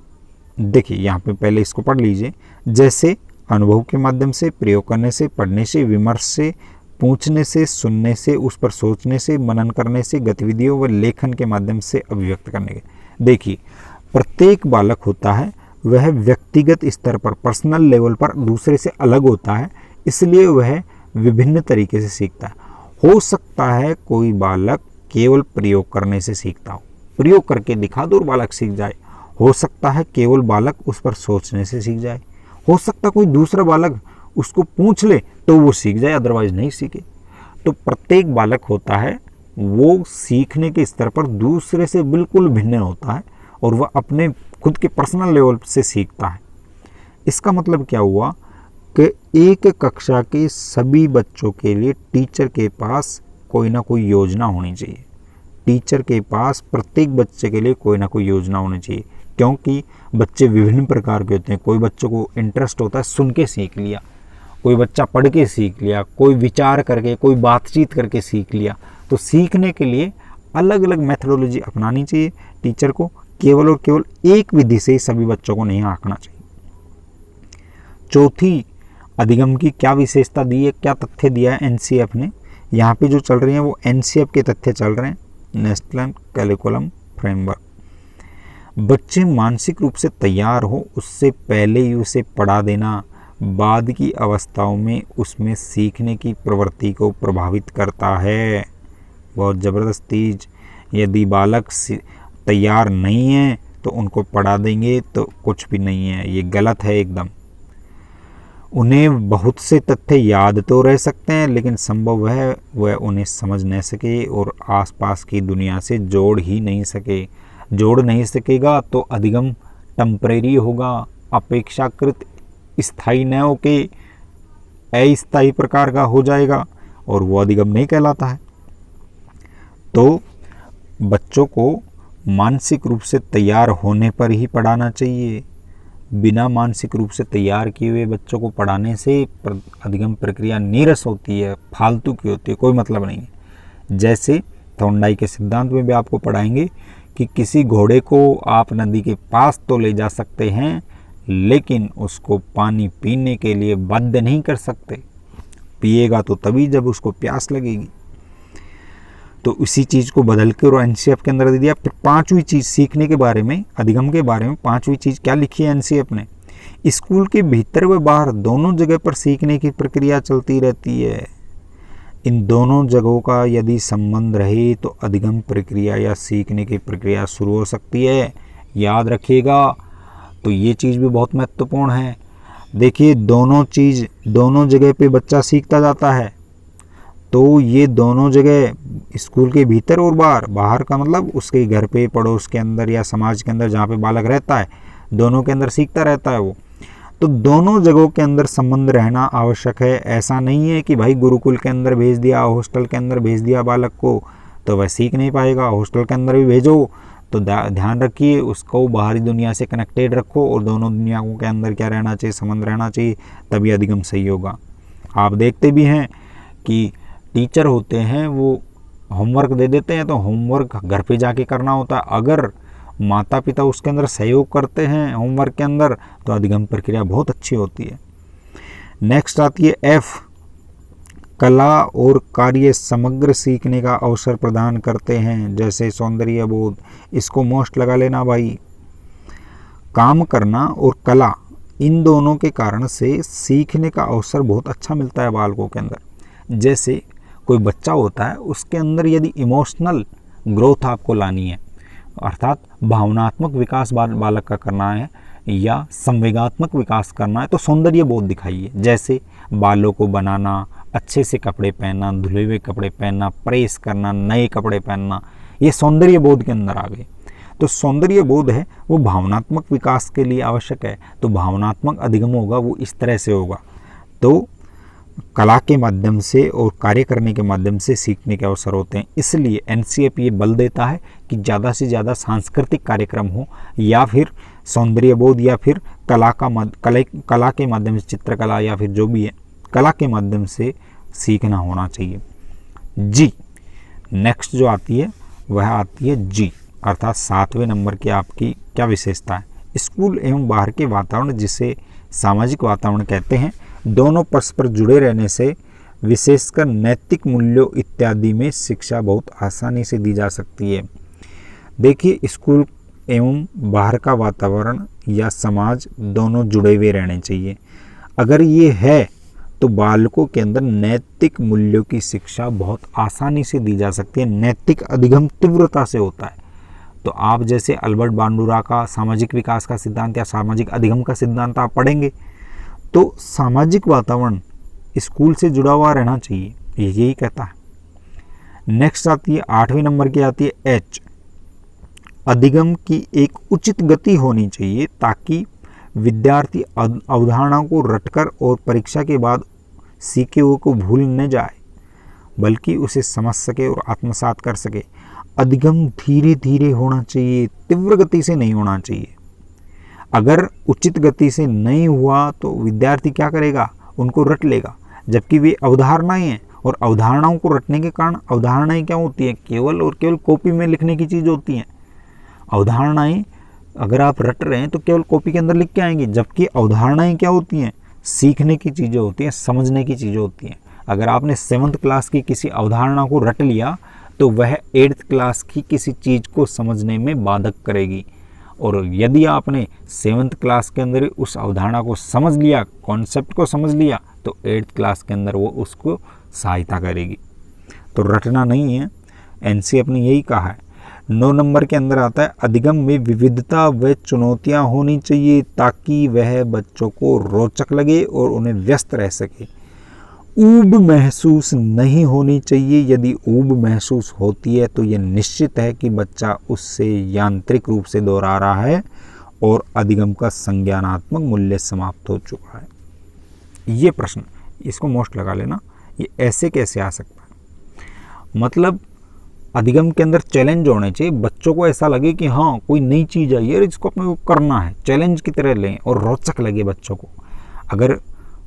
देखिए यहाँ पे पहले इसको पढ़ लीजिए, जैसे अनुभव के माध्यम से, प्रयोग करने से, पढ़ने से, विमर्श से, पूछने से, सुनने से, उस पर सोचने से, मनन करने से, गतिविधियों व लेखन के माध्यम से अभिव्यक्त करने के। देखिए प्रत्येक बालक होता है वह व्यक्तिगत स्तर पर, पर्सनल लेवल पर दूसरे से अलग होता है, इसलिए वह विभिन्न तरीके से सीखता है। हो सकता है कोई बालक केवल प्रयोग करने से सीखता हो, प्रयोग करके दिखा दो और बालक सीख जाए। हो सकता है केवल बालक उस पर सोचने से सीख जाए। हो सकता है कोई दूसरा बालक उसको पूछ ले तो वो सीख जाए, अदरवाइज नहीं सीखे। तो प्रत्येक बालक होता है वो सीखने के स्तर पर दूसरे से बिल्कुल भिन्न होता है और वह अपने खुद के पर्सनल लेवल से सीखता है। इसका मतलब क्या हुआ कि एक कक्षा के सभी बच्चों के लिए टीचर के पास कोई ना कोई योजना होनी चाहिए। टीचर के पास प्रत्येक बच्चे के लिए कोई ना कोई योजना होनी चाहिए, क्योंकि बच्चे विभिन्न प्रकार के होते हैं। कोई बच्चों को इंटरेस्ट होता है सुन के सीख लिया, कोई बच्चा पढ़ के सीख लिया, कोई विचार करके, कोई बातचीत करके सीख लिया। तो सीखने के लिए अलग अलग मेथोडोलॉजी अपनानी चाहिए टीचर को। केवल और केवल एक विधि से सभी बच्चों को नहीं आंकना चाहिए। चौथी, अधिगम की क्या विशेषता दी है, क्या तथ्य दिया है एनसीएफ ने। यहाँ पे जो चल रहे हैं वो एनसीएफ के तथ्य चल रहे हैं, नेशनल करिकुलम फ्रेमवर्क। बच्चे मानसिक रूप से तैयार हो उससे पहले ही उसे पढ़ा देना बाद की अवस्थाओं में उसमें सीखने की प्रवृत्ति को प्रभावित करता है। बहुत ज़बरदस्त चीज़। यदि बालक तैयार नहीं है तो उनको पढ़ा देंगे तो कुछ भी नहीं है, ये गलत है एकदम। उन्हें बहुत से तथ्य याद तो रह सकते हैं लेकिन संभव है वह उन्हें समझ न सके और आसपास की दुनिया से जोड़ नहीं सकेगा तो अधिगम टेम्परेरी होगा, अपेक्षाकृत स्थायी न होके अस्थायी प्रकार का हो जाएगा और वो अधिगम नहीं कहलाता है। तो बच्चों को मानसिक रूप से तैयार होने पर ही पढ़ाना चाहिए। बिना मानसिक रूप से तैयार किए हुए बच्चों को पढ़ाने से अधिगम प्रक्रिया नीरस होती है, फालतू की होती है, कोई मतलब नहीं है। जैसे थॉर्नडाइक के सिद्धांत में भी आपको पढ़ाएंगे कि किसी घोड़े को आप नदी के पास तो ले जा सकते हैं, लेकिन उसको पानी पीने के लिए बाध्य नहीं कर सकते। पिएगा तो तभी जब उसको प्यास लगेगी। तो इसी चीज़ को बदल के और एनसीएफ के अंदर दे दिया। फिर पांचवी चीज़ सीखने के बारे में, अधिगम के बारे में पांचवी चीज़ क्या लिखी है एनसीएफ ने? स्कूल के भीतर व बाहर दोनों जगह पर सीखने की प्रक्रिया चलती रहती है। इन दोनों जगहों का यदि संबंध रहे तो अधिगम प्रक्रिया या सीखने की प्रक्रिया शुरू हो सकती है। याद रखिएगा। तो ये चीज़ भी बहुत महत्वपूर्ण है। देखिए, दोनों जगह पे बच्चा सीखता जाता है। तो ये दोनों जगह, स्कूल के भीतर और बाहर का मतलब उसके घर पे, पड़ोस के अंदर या समाज के अंदर जहाँ पे बालक रहता है, दोनों के अंदर सीखता रहता है वो। तो दोनों जगहों के अंदर संबंध रहना आवश्यक है। ऐसा नहीं है कि भाई गुरुकुल के अंदर भेज दिया, हॉस्टल के अंदर भेज दिया बालक को तो वह सीख नहीं पाएगा। हॉस्टल के अंदर भी भेजो तो ध्यान रखिए उसको बाहरी दुनिया से कनेक्टेड रखो और दोनों दुनियाओं के अंदर क्या रहना चाहिए, संबंध रहना चाहिए, तभी अधिगम सही होगा। आप देखते भी हैं कि टीचर होते हैं वो होमवर्क दे देते हैं तो होमवर्क घर पे जाके करना होता है। अगर माता पिता उसके अंदर सहयोग करते हैं होमवर्क के अंदर तो अधिगम प्रक्रिया बहुत अच्छी होती है। नेक्स्ट आती है एफ, कला और कार्य समग्र सीखने का अवसर प्रदान करते हैं, जैसे सौंदर्य बोध। इसको मोस्ट लगा लेना भाई। काम करना और कला, इन दोनों के कारण से सीखने का अवसर बहुत अच्छा मिलता है बालकों के अंदर। जैसे कोई बच्चा होता है, उसके अंदर यदि इमोशनल ग्रोथ आपको लानी है, अर्थात भावनात्मक विकास बालक का करना है या संवेगात्मक विकास करना है, तो सौंदर्य बोध दिखाइए। जैसे बालों को बनाना, अच्छे से कपड़े पहनना, धुले हुए कपड़े पहनना, प्रेस करना, नए कपड़े पहनना, ये सौंदर्य बोध के अंदर आ गए। तो सौंदर्य बोध है वो भावनात्मक विकास के लिए आवश्यक है। तो भावनात्मक अधिगम होगा वो इस तरह से होगा। तो कला के माध्यम से और कार्य करने के माध्यम से सीखने के अवसर होते हैं। इसलिए एनसीएफ ये बल देता है कि ज़्यादा से ज़्यादा सांस्कृतिक कार्यक्रम हो या फिर सौंदर्य बोध या फिर कला के माध्यम से, चित्रकला या फिर जो भी है, कला के माध्यम से सीखना होना चाहिए। जी, नेक्स्ट जो आती है वह आती है जी, अर्थात 7वें नंबर की आपकी क्या विशेषता है? स्कूल एवं बाहर के वातावरण, जिसे सामाजिक वातावरण कहते हैं, दोनों परस्पर जुड़े रहने से विशेषकर नैतिक मूल्यों इत्यादि में शिक्षा बहुत आसानी से दी जा सकती है। देखिए, स्कूल एवं बाहर का वातावरण या समाज दोनों जुड़े हुए रहने चाहिए। अगर ये है तो बालकों के अंदर नैतिक मूल्यों की शिक्षा बहुत आसानी से दी जा सकती है। नैतिक अधिगम तीव्रता से होता है। तो आप जैसे अल्बर्ट बांडुरा का सामाजिक विकास का सिद्धांत या सामाजिक अधिगम का सिद्धांत आप पढ़ेंगे तो सामाजिक वातावरण स्कूल से जुड़ा हुआ रहना चाहिए, यही कहता है। नेक्स्ट आती है 8वें नंबर की आती है एच, अधिगम की एक उचित गति होनी चाहिए ताकि विद्यार्थी अवधारणाओं को रटकर और परीक्षा के बाद सीखे हुए को भूल न जाए, बल्कि उसे समझ सके और आत्मसात कर सके। अधिगम धीरे धीरे होना चाहिए, तीव्र गति से नहीं होना चाहिए। अगर उचित गति से नहीं हुआ तो विद्यार्थी क्या करेगा, उनको रट लेगा, जबकि वे अवधारणाएं हैं और अवधारणाओं को रटने के कारण, अवधारणाएं क्या होती हैं, केवल और केवल कॉपी में लिखने की चीज़ होती हैं। अवधारणाएं अगर आप रट रहे हैं तो केवल कॉपी के अंदर लिख के आएंगी, जबकि अवधारणाएं क्या होती हैं, सीखने की चीज़ें होती हैं, समझने की चीज़ें होती हैं। अगर आपने 7th क्लास की किसी अवधारणा को रट लिया तो वह 8th क्लास की किसी चीज़ को समझने में बाधक करेगी। और यदि आपने 7th क्लास के अंदर उस अवधारणा को समझ लिया, कॉन्सेप्ट को समझ लिया, तो 8th क्लास के अंदर वो उसको सहायता करेगी। तो रटना नहीं है, एनसीएफ ने यही कहा है। 9 नंबर के अंदर आता है अधिगम में विविधता व चुनौतियां होनी चाहिए ताकि वह बच्चों को रोचक लगे और उन्हें व्यस्त रह सके। ऊब महसूस नहीं होनी चाहिए। यदि ऊब महसूस होती है तो यह निश्चित है कि बच्चा उससे यांत्रिक रूप से दोहरा रहा है और अधिगम का संज्ञानात्मक मूल्य समाप्त हो चुका है। ये प्रश्न इसको मोस्ट लगा लेना, ये ऐसे कैसे आ सकता है। मतलब अधिगम के अंदर चैलेंज होने चाहिए, बच्चों को ऐसा लगे कि हाँ कोई नई चीज़ आई है, इसको अपने को करना है, चैलेंज की तरह लें और रोचक लगे बच्चों को। अगर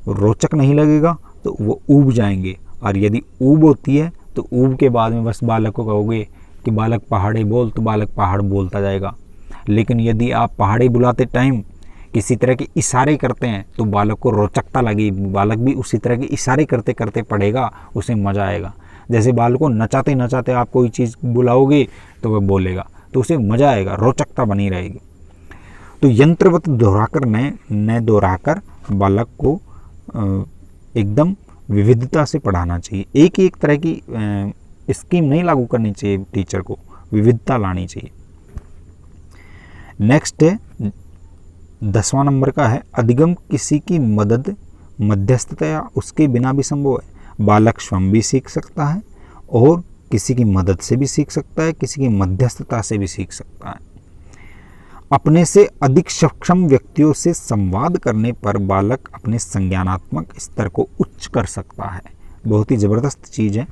रोचक नहीं लगेगा तो वो ऊब जाएंगे, और यदि ऊब होती है तो ऊब के बाद में बस बालक को कहोगे कि बालक पहाड़ी बोल, तो बालक पहाड़ बोलता जाएगा। लेकिन यदि आप पहाड़ी बुलाते टाइम किसी तरह के इशारे करते हैं तो बालक को रोचकता लगेगी, बालक भी उसी तरह के इशारे करते करते पढ़ेगा, उसे मज़ा आएगा। जैसे बालक को नचाते नचाते आप कोई चीज़ बुलाओगे तो वह बोलेगा, तो उसे मज़ा आएगा, रोचकता बनी रहेगी। तो यंत्रवत दोहराकर न दोहराकर बालक को एकदम विविधता से पढ़ाना चाहिए। एक ही एक तरह की स्कीम नहीं लागू करनी चाहिए, टीचर को विविधता लानी चाहिए। नेक्स्ट है 10वां नंबर का है, अधिगम किसी की मदद मध्यस्थता या उसके बिना भी संभव है। बालक स्वयं भी सीख सकता है और किसी की मदद से भी सीख सकता है, किसी की मध्यस्थता से भी सीख सकता है। अपने से अधिक सक्षम व्यक्तियों से संवाद करने पर बालक अपने संज्ञानात्मक स्तर को उच्च कर सकता है। बहुत ही ज़बरदस्त चीज़ है।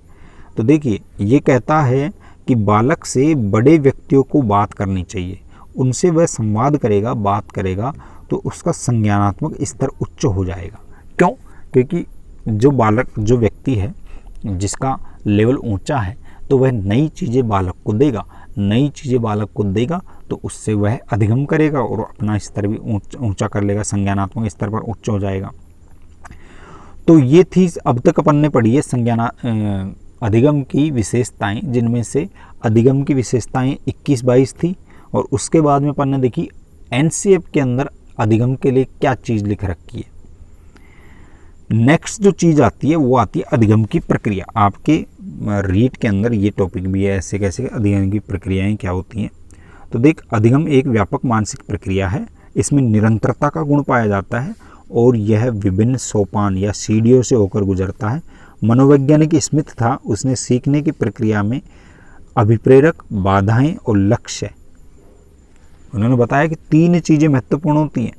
तो देखिए, ये कहता है कि बालक से बड़े व्यक्तियों को बात करनी चाहिए, उनसे वह संवाद करेगा, बात करेगा तो उसका संज्ञानात्मक स्तर उच्च हो जाएगा। क्यों? क्योंकि जो व्यक्ति है जिसका लेवल ऊंचा है तो वह नई चीज़ें बालक को देगा, नई चीज़ें बालक को देगा तो उससे वह अधिगम करेगा और अपना स्तर भी ऊंचा कर लेगा, संज्ञानात्मक स्तर पर उच्च हो जाएगा। तो ये थी अब तक अपन ने पढ़ी है अधिगम की विशेषताएं, जिनमें से अधिगम की विशेषताएं 21-22 थी। और उसके बाद में अपन ने देखी एनसीएफ के अंदर अधिगम के लिए क्या चीज़ लिख रखी है। नेक्स्ट जो चीज़ आती है वो आती है अधिगम की प्रक्रिया। आपके रीट के अंदर ये टॉपिक भी है, ऐसे कैसे अधिगम की प्रक्रियाएं क्या होती हैं। तो देख, अधिगम एक व्यापक मानसिक प्रक्रिया है, इसमें निरंतरता का गुण पाया जाता है और यह विभिन्न सोपान या सीढ़ियों से होकर गुजरता है। मनोवैज्ञानिक स्मिथ था, उसने सीखने की प्रक्रिया में अभिप्रेरक, बाधाएं और लक्ष्य, उन्होंने बताया कि 3 चीज़ें महत्वपूर्ण होती हैं।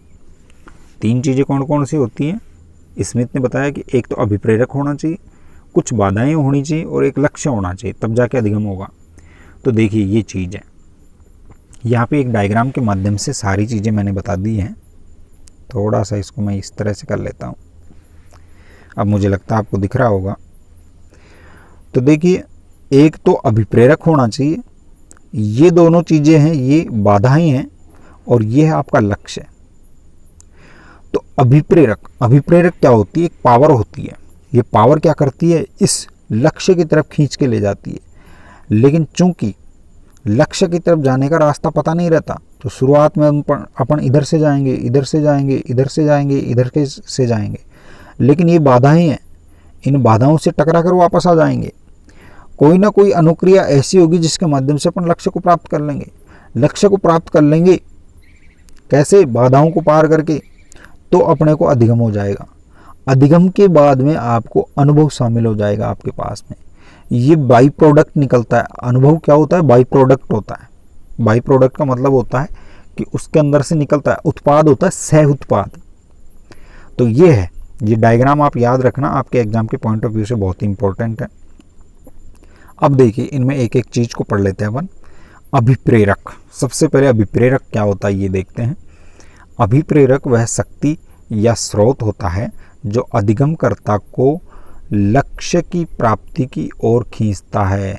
3 चीज़ें कौन कौन सी होती हैं? स्मिथ ने बताया कि एक तो अभिप्रेरक होना चाहिए, कुछ बाधाएं होनी चाहिए और एक लक्ष्य होना चाहिए, तब जाके अधिगम होगा। तो देखिए ये चीज़ है, यहाँ पे एक डायग्राम के माध्यम से सारी चीज़ें मैंने बता दी हैं। थोड़ा सा इसको मैं इस तरह से कर लेता हूँ, अब मुझे लगता है आपको दिख रहा होगा। तो देखिए, एक तो अभिप्रेरक होना चाहिए, ये दोनों चीज़ें हैं, ये बाधाएं हैं और ये है आपका लक्ष्य। तो अभिप्रेरक क्या होती है? एक पावर होती है। ये पावर क्या करती है? इस लक्ष्य की तरफ खींच के ले जाती है। लेकिन चूंकि लक्ष्य की तरफ जाने का रास्ता पता नहीं रहता, तो शुरुआत में अपन इधर से जाएंगे, इधर से जाएंगे, इधर से जाएंगे, इधर से जाएंगे, लेकिन ये बाधाएं हैं, इन बाधाओं से टकरा कर वापस आ जाएंगे। कोई ना कोई अनुक्रिया ऐसी होगी जिसके माध्यम से अपन लक्ष्य को प्राप्त कर लेंगे। लक्ष्य को प्राप्त कर लेंगे कैसे? बाधाओं को पार करके, तो अपने को अधिगम हो जाएगा। अधिगम के बाद में आपको अनुभव शामिल हो जाएगा आपके पास में। ये बाई प्रोडक्ट निकलता है। अनुभव क्या होता है? बाई प्रोडक्ट होता है। बाई प्रोडक्ट का मतलब होता है कि उसके अंदर से निकलता है, उत्पाद होता है, सह उत्पाद। तो ये है, ये डायग्राम आप याद रखना, आपके एग्जाम के पॉइंट ऑफ व्यू से बहुत ही इंपॉर्टेंट है। अब देखिए, इनमें एक एक चीज को पढ़ लेते हैं अपन। अभिप्रेरक, सबसे पहले अभिप्रेरक क्या होता है ये देखते हैं। अभिप्रेरक वह शक्ति या स्रोत होता है जो अधिगमकर्ता को लक्ष्य की प्राप्ति की ओर खींचता है।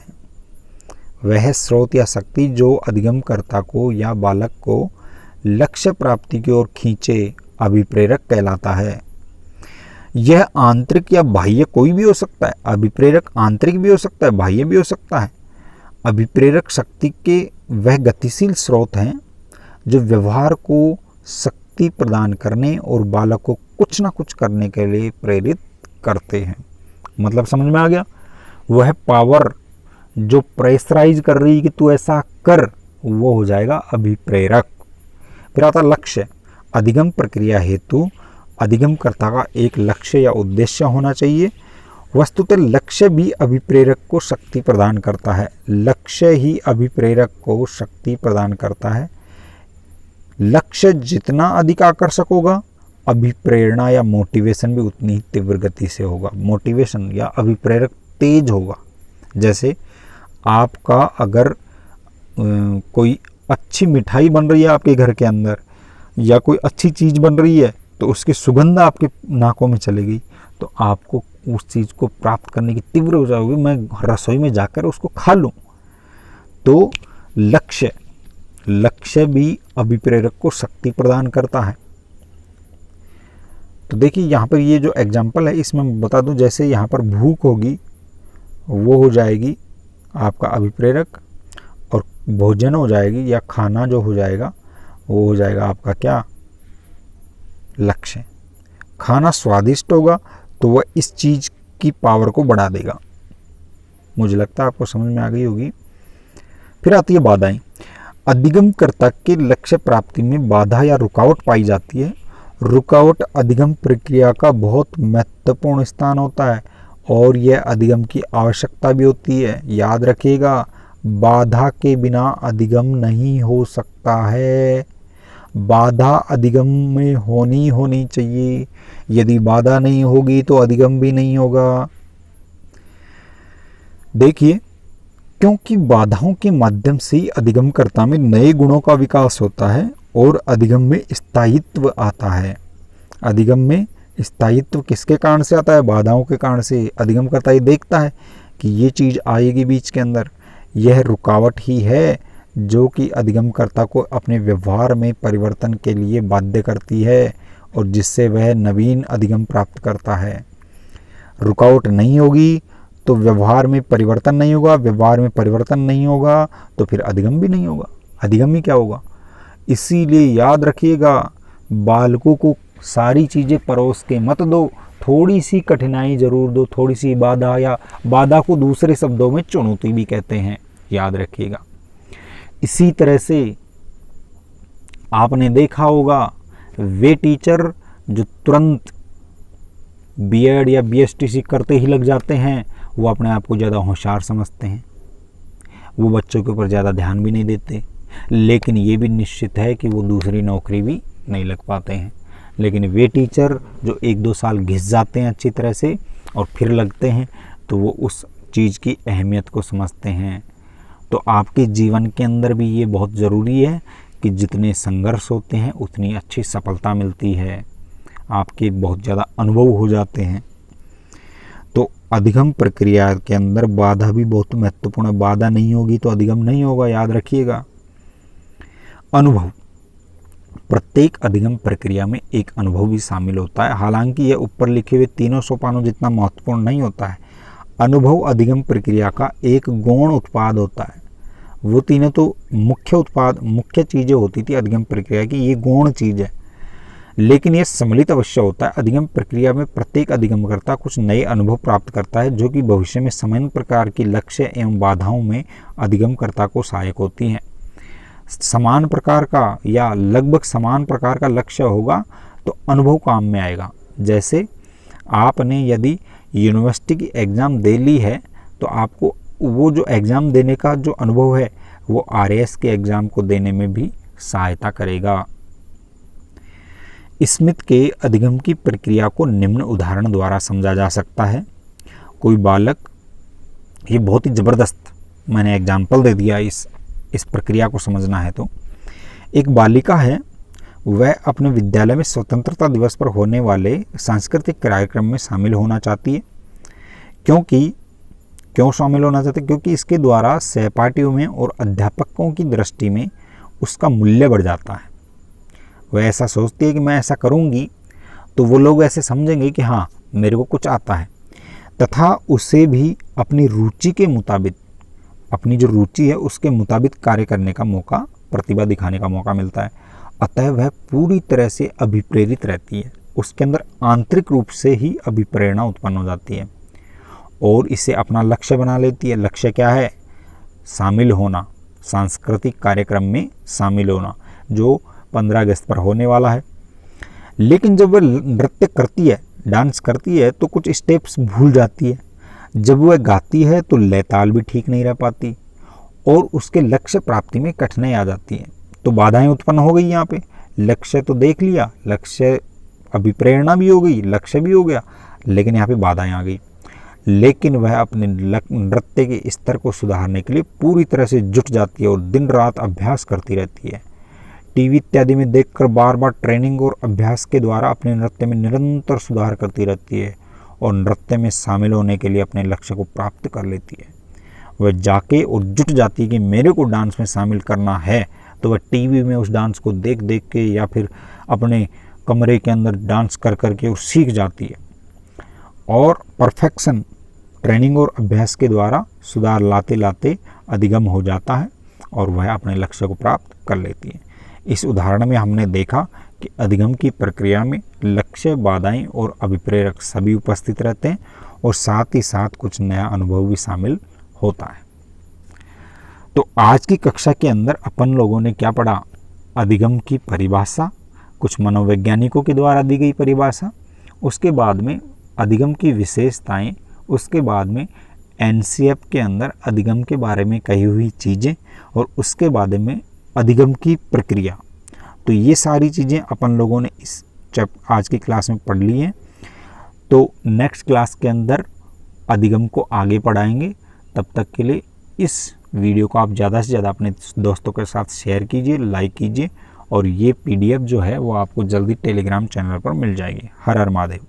वह स्रोत या शक्ति जो अधिगमकर्ता को या बालक को लक्ष्य प्राप्ति की ओर खींचे, अभिप्रेरक कहलाता है। यह आंतरिक या बाह्य कोई भी हो सकता है। अभिप्रेरक आंतरिक भी हो सकता है, बाह्य भी हो सकता है। अभिप्रेरक शक्ति के वह गतिशील स्रोत हैं जो व्यवहार को शक्ति प्रदान करने और बालक को कुछ ना कुछ करने के लिए प्रेरित करते हैं। मतलब समझ में आ गया? वह पावर जो प्रेशराइज कर रही है कि तू ऐसा कर, वो हो जाएगा अभिप्रेरक। फिर आता लक्ष्य। अधिगम प्रक्रिया हेतु अधिगमकर्ता का एक लक्ष्य या उद्देश्य होना चाहिए। वस्तुतः लक्ष्य भी अभिप्रेरक को शक्ति प्रदान करता है। लक्ष्य ही अभिप्रेरक को शक्ति प्रदान करता है। लक्ष्य जितना अधिक आकर्षक होगा, अभिप्रेरणा या मोटिवेशन भी उतनी ही तीव्र गति से होगा। मोटिवेशन या अभिप्रेरक तेज होगा। जैसे आपका अगर कोई अच्छी मिठाई बन रही है आपके घर के अंदर, या कोई अच्छी चीज़ बन रही है, तो उसकी सुगंध आपके नाकों में चलेगी, तो आपको उस चीज़ को प्राप्त करने की तीव्र ऊर्जा होगी, मैं रसोई में जाकर उसको खा लूँ। तो लक्ष्य भी अभिप्रेरक को शक्ति प्रदान करता है। तो देखिए यहाँ पर ये जो एग्जाम्पल है इसमें मैं बता दूं, जैसे यहाँ पर भूख होगी वो हो जाएगी आपका अभिप्रेरक, और भोजन हो जाएगी या खाना जो हो जाएगा वो हो जाएगा आपका क्या, लक्ष्य। खाना स्वादिष्ट होगा तो वह इस चीज़ की पावर को बढ़ा देगा। मुझे लगता है आपको समझ में आ गई होगी। फिर आती है बाधाएं। अधिगमकर्ता के लक्ष्य प्राप्ति में बाधा या रुकावट पाई जाती है। रुकावट अधिगम प्रक्रिया का बहुत महत्वपूर्ण स्थान होता है और यह अधिगम की आवश्यकता भी होती है। याद रखिएगा, बाधा के बिना अधिगम नहीं हो सकता है। बाधा अधिगम में होनी चाहिए। यदि बाधा नहीं होगी तो अधिगम भी नहीं होगा। देखिए, क्योंकि बाधाओं के माध्यम से अधिगमकर्ता में नए गुणों का विकास होता है और अधिगम में स्थायित्व आता है। अधिगम में स्थायित्व किसके कारण से आता है? बाधाओं के कारण से। अधिगमकर्ता ये देखता है कि ये चीज़ आएगी बीच के अंदर, यह रुकावट ही है जो कि अधिगमकर्ता को अपने व्यवहार में परिवर्तन के लिए बाध्य करती है और जिससे वह नवीन अधिगम प्राप्त करता है। रुकावट नहीं होगी तो व्यवहार में परिवर्तन नहीं होगा, व्यवहार में परिवर्तन नहीं होगा तो फिर अधिगम भी नहीं होगा। अधिगम ही क्या होगा? इसीलिए याद रखिएगा, बालकों को सारी चीज़ें परोस के मत दो, थोड़ी सी कठिनाई जरूर दो, थोड़ी सी बाधा, या बाधा को दूसरे शब्दों में चुनौती भी कहते हैं, याद रखिएगा। इसी तरह से आपने देखा होगा वे टीचर जो तुरंत बीएड या बीएसटीसी करते ही लग जाते हैं, वो अपने आप को ज़्यादा होशियार समझते हैं, वो बच्चों के ऊपर ज़्यादा ध्यान भी नहीं देते, लेकिन ये भी निश्चित है कि वो दूसरी नौकरी भी नहीं लग पाते हैं। लेकिन वे टीचर जो 1-2 साल घिस जाते हैं अच्छी तरह से और फिर लगते हैं, तो वो उस चीज़ की अहमियत को समझते हैं। तो आपके जीवन के अंदर भी ये बहुत ज़रूरी है कि जितने संघर्ष होते हैं उतनी अच्छी सफलता मिलती है, आपके बहुत ज़्यादा अनुभव हो जाते हैं। तो अधिगम प्रक्रिया के अंदर बाधा भी बहुत महत्वपूर्ण है। बाधा नहीं होगी तो अधिगम नहीं होगा, याद रखिएगा। अनुभव, प्रत्येक अधिगम प्रक्रिया में एक अनुभव भी शामिल होता है। हालांकि यह ऊपर लिखे हुए तीनों सोपानों जितना महत्वपूर्ण नहीं होता है। अनुभव अधिगम प्रक्रिया का एक गौण उत्पाद होता है। वो तीनों तो मुख्य चीज़ें होती थी अधिगम प्रक्रिया की, ये गौण चीज़ है, लेकिन यह सम्मिलित अवश्य होता है। अधिगम प्रक्रिया में प्रत्येक अधिगमकर्ता कुछ नए अनुभव प्राप्त करता है जो कि भविष्य में समान प्रकार की लक्ष्य एवं बाधाओं में अधिगमकर्ता को सहायक होती हैं। समान प्रकार का या लगभग समान प्रकार का लक्ष्य होगा तो अनुभव काम में आएगा। जैसे आपने यदि यूनिवर्सिटी की एग्ज़ाम दे ली है तो आपको वो जो एग्ज़ाम देने का जो अनुभव है वो आरएएस के एग्ज़ाम को देने में भी सहायता करेगा। स्मिथ के अधिगम की प्रक्रिया को निम्न उदाहरण द्वारा समझा जा सकता है। कोई बालक, ये बहुत ही ज़बरदस्त मैंने एग्जाम्पल दे दिया इस प्रक्रिया को समझना है तो। एक बालिका है, वह अपने विद्यालय में स्वतंत्रता दिवस पर होने वाले सांस्कृतिक कार्यक्रम में शामिल होना चाहती है। क्यों शामिल होना चाहती है? क्योंकि इसके द्वारा सहपाठियों में और अध्यापकों की दृष्टि में उसका मूल्य बढ़ जाता है। वह ऐसा सोचती है कि मैं ऐसा करूंगी तो वो लोग ऐसे समझेंगे कि हाँ मेरे को कुछ आता है, तथा उसे भी अपनी रुचि के मुताबिक, अपनी जो रुचि है उसके मुताबिक कार्य करने का मौका, प्रतिभा दिखाने का मौका मिलता है। अतः वह पूरी तरह से अभिप्रेरित रहती है, उसके अंदर आंतरिक रूप से ही अभिप्रेरणा उत्पन्न हो जाती है और इसे अपना लक्ष्य बना लेती है। लक्ष्य क्या है? शामिल होना, सांस्कृतिक कार्यक्रम में शामिल होना जो 15 अगस्त पर होने वाला है। लेकिन जब वह नृत्य करती है, डांस करती है तो कुछ स्टेप्स भूल जाती है। जब वह गाती है तो लय ताल भी ठीक नहीं रह पाती और उसके लक्ष्य प्राप्ति में कठिनाई आ जाती है। तो बाधाएं उत्पन्न हो गई यहाँ पे। लक्ष्य तो देख लिया, लक्ष्य अभिप्रेरणा भी हो गई, लक्ष्य भी हो गया, लेकिन यहाँ पे बाधाएं आ गई। लेकिन वह अपने नृत्य के स्तर को सुधारने के लिए पूरी तरह से जुट जाती है और दिन रात अभ्यास करती रहती है। टीवी इत्यादि में देखकर बार बार ट्रेनिंग और अभ्यास के द्वारा अपने नृत्य में निरंतर सुधार करती रहती है और नृत्य में शामिल होने के लिए अपने लक्ष्य को प्राप्त कर लेती है। वह जाके और जुट जाती है कि मेरे को डांस में शामिल करना है, तो वह टीवी में उस डांस को देख देख के या फिर अपने कमरे के अंदर डांस कर कर के सीख जाती है और परफेक्शन ट्रेनिंग और अभ्यास के द्वारा सुधार लाते लाते अधिगम हो जाता है और वह अपने लक्ष्य को प्राप्त कर लेती है। इस उदाहरण में हमने देखा कि अधिगम की प्रक्रिया में लक्ष्य, बाधाएं और अभिप्रेरक सभी उपस्थित रहते हैं और साथ ही साथ कुछ नया अनुभव भी शामिल होता है। तो आज की कक्षा के अंदर अपन लोगों ने क्या पढ़ा? अधिगम की परिभाषा, कुछ मनोवैज्ञानिकों के द्वारा दी गई परिभाषा, उसके बाद में अधिगम की विशेषताएं, उसके बाद में एनसीएफ के अंदर अधिगम के बारे में कही हुई चीज़ें और उसके बाद में अधिगम की प्रक्रिया। तो ये सारी चीज़ें अपन लोगों ने आज की क्लास में पढ़ ली हैं। तो नेक्स्ट क्लास के अंदर अधिगम को आगे पढ़ाएंगे। तब तक के लिए इस वीडियो को आप ज़्यादा से ज़्यादा अपने दोस्तों के साथ शेयर कीजिए, लाइक कीजिए और ये PDF जो है वो आपको जल्दी टेलीग्राम चैनल पर मिल जाएगी। हर हर महादेव।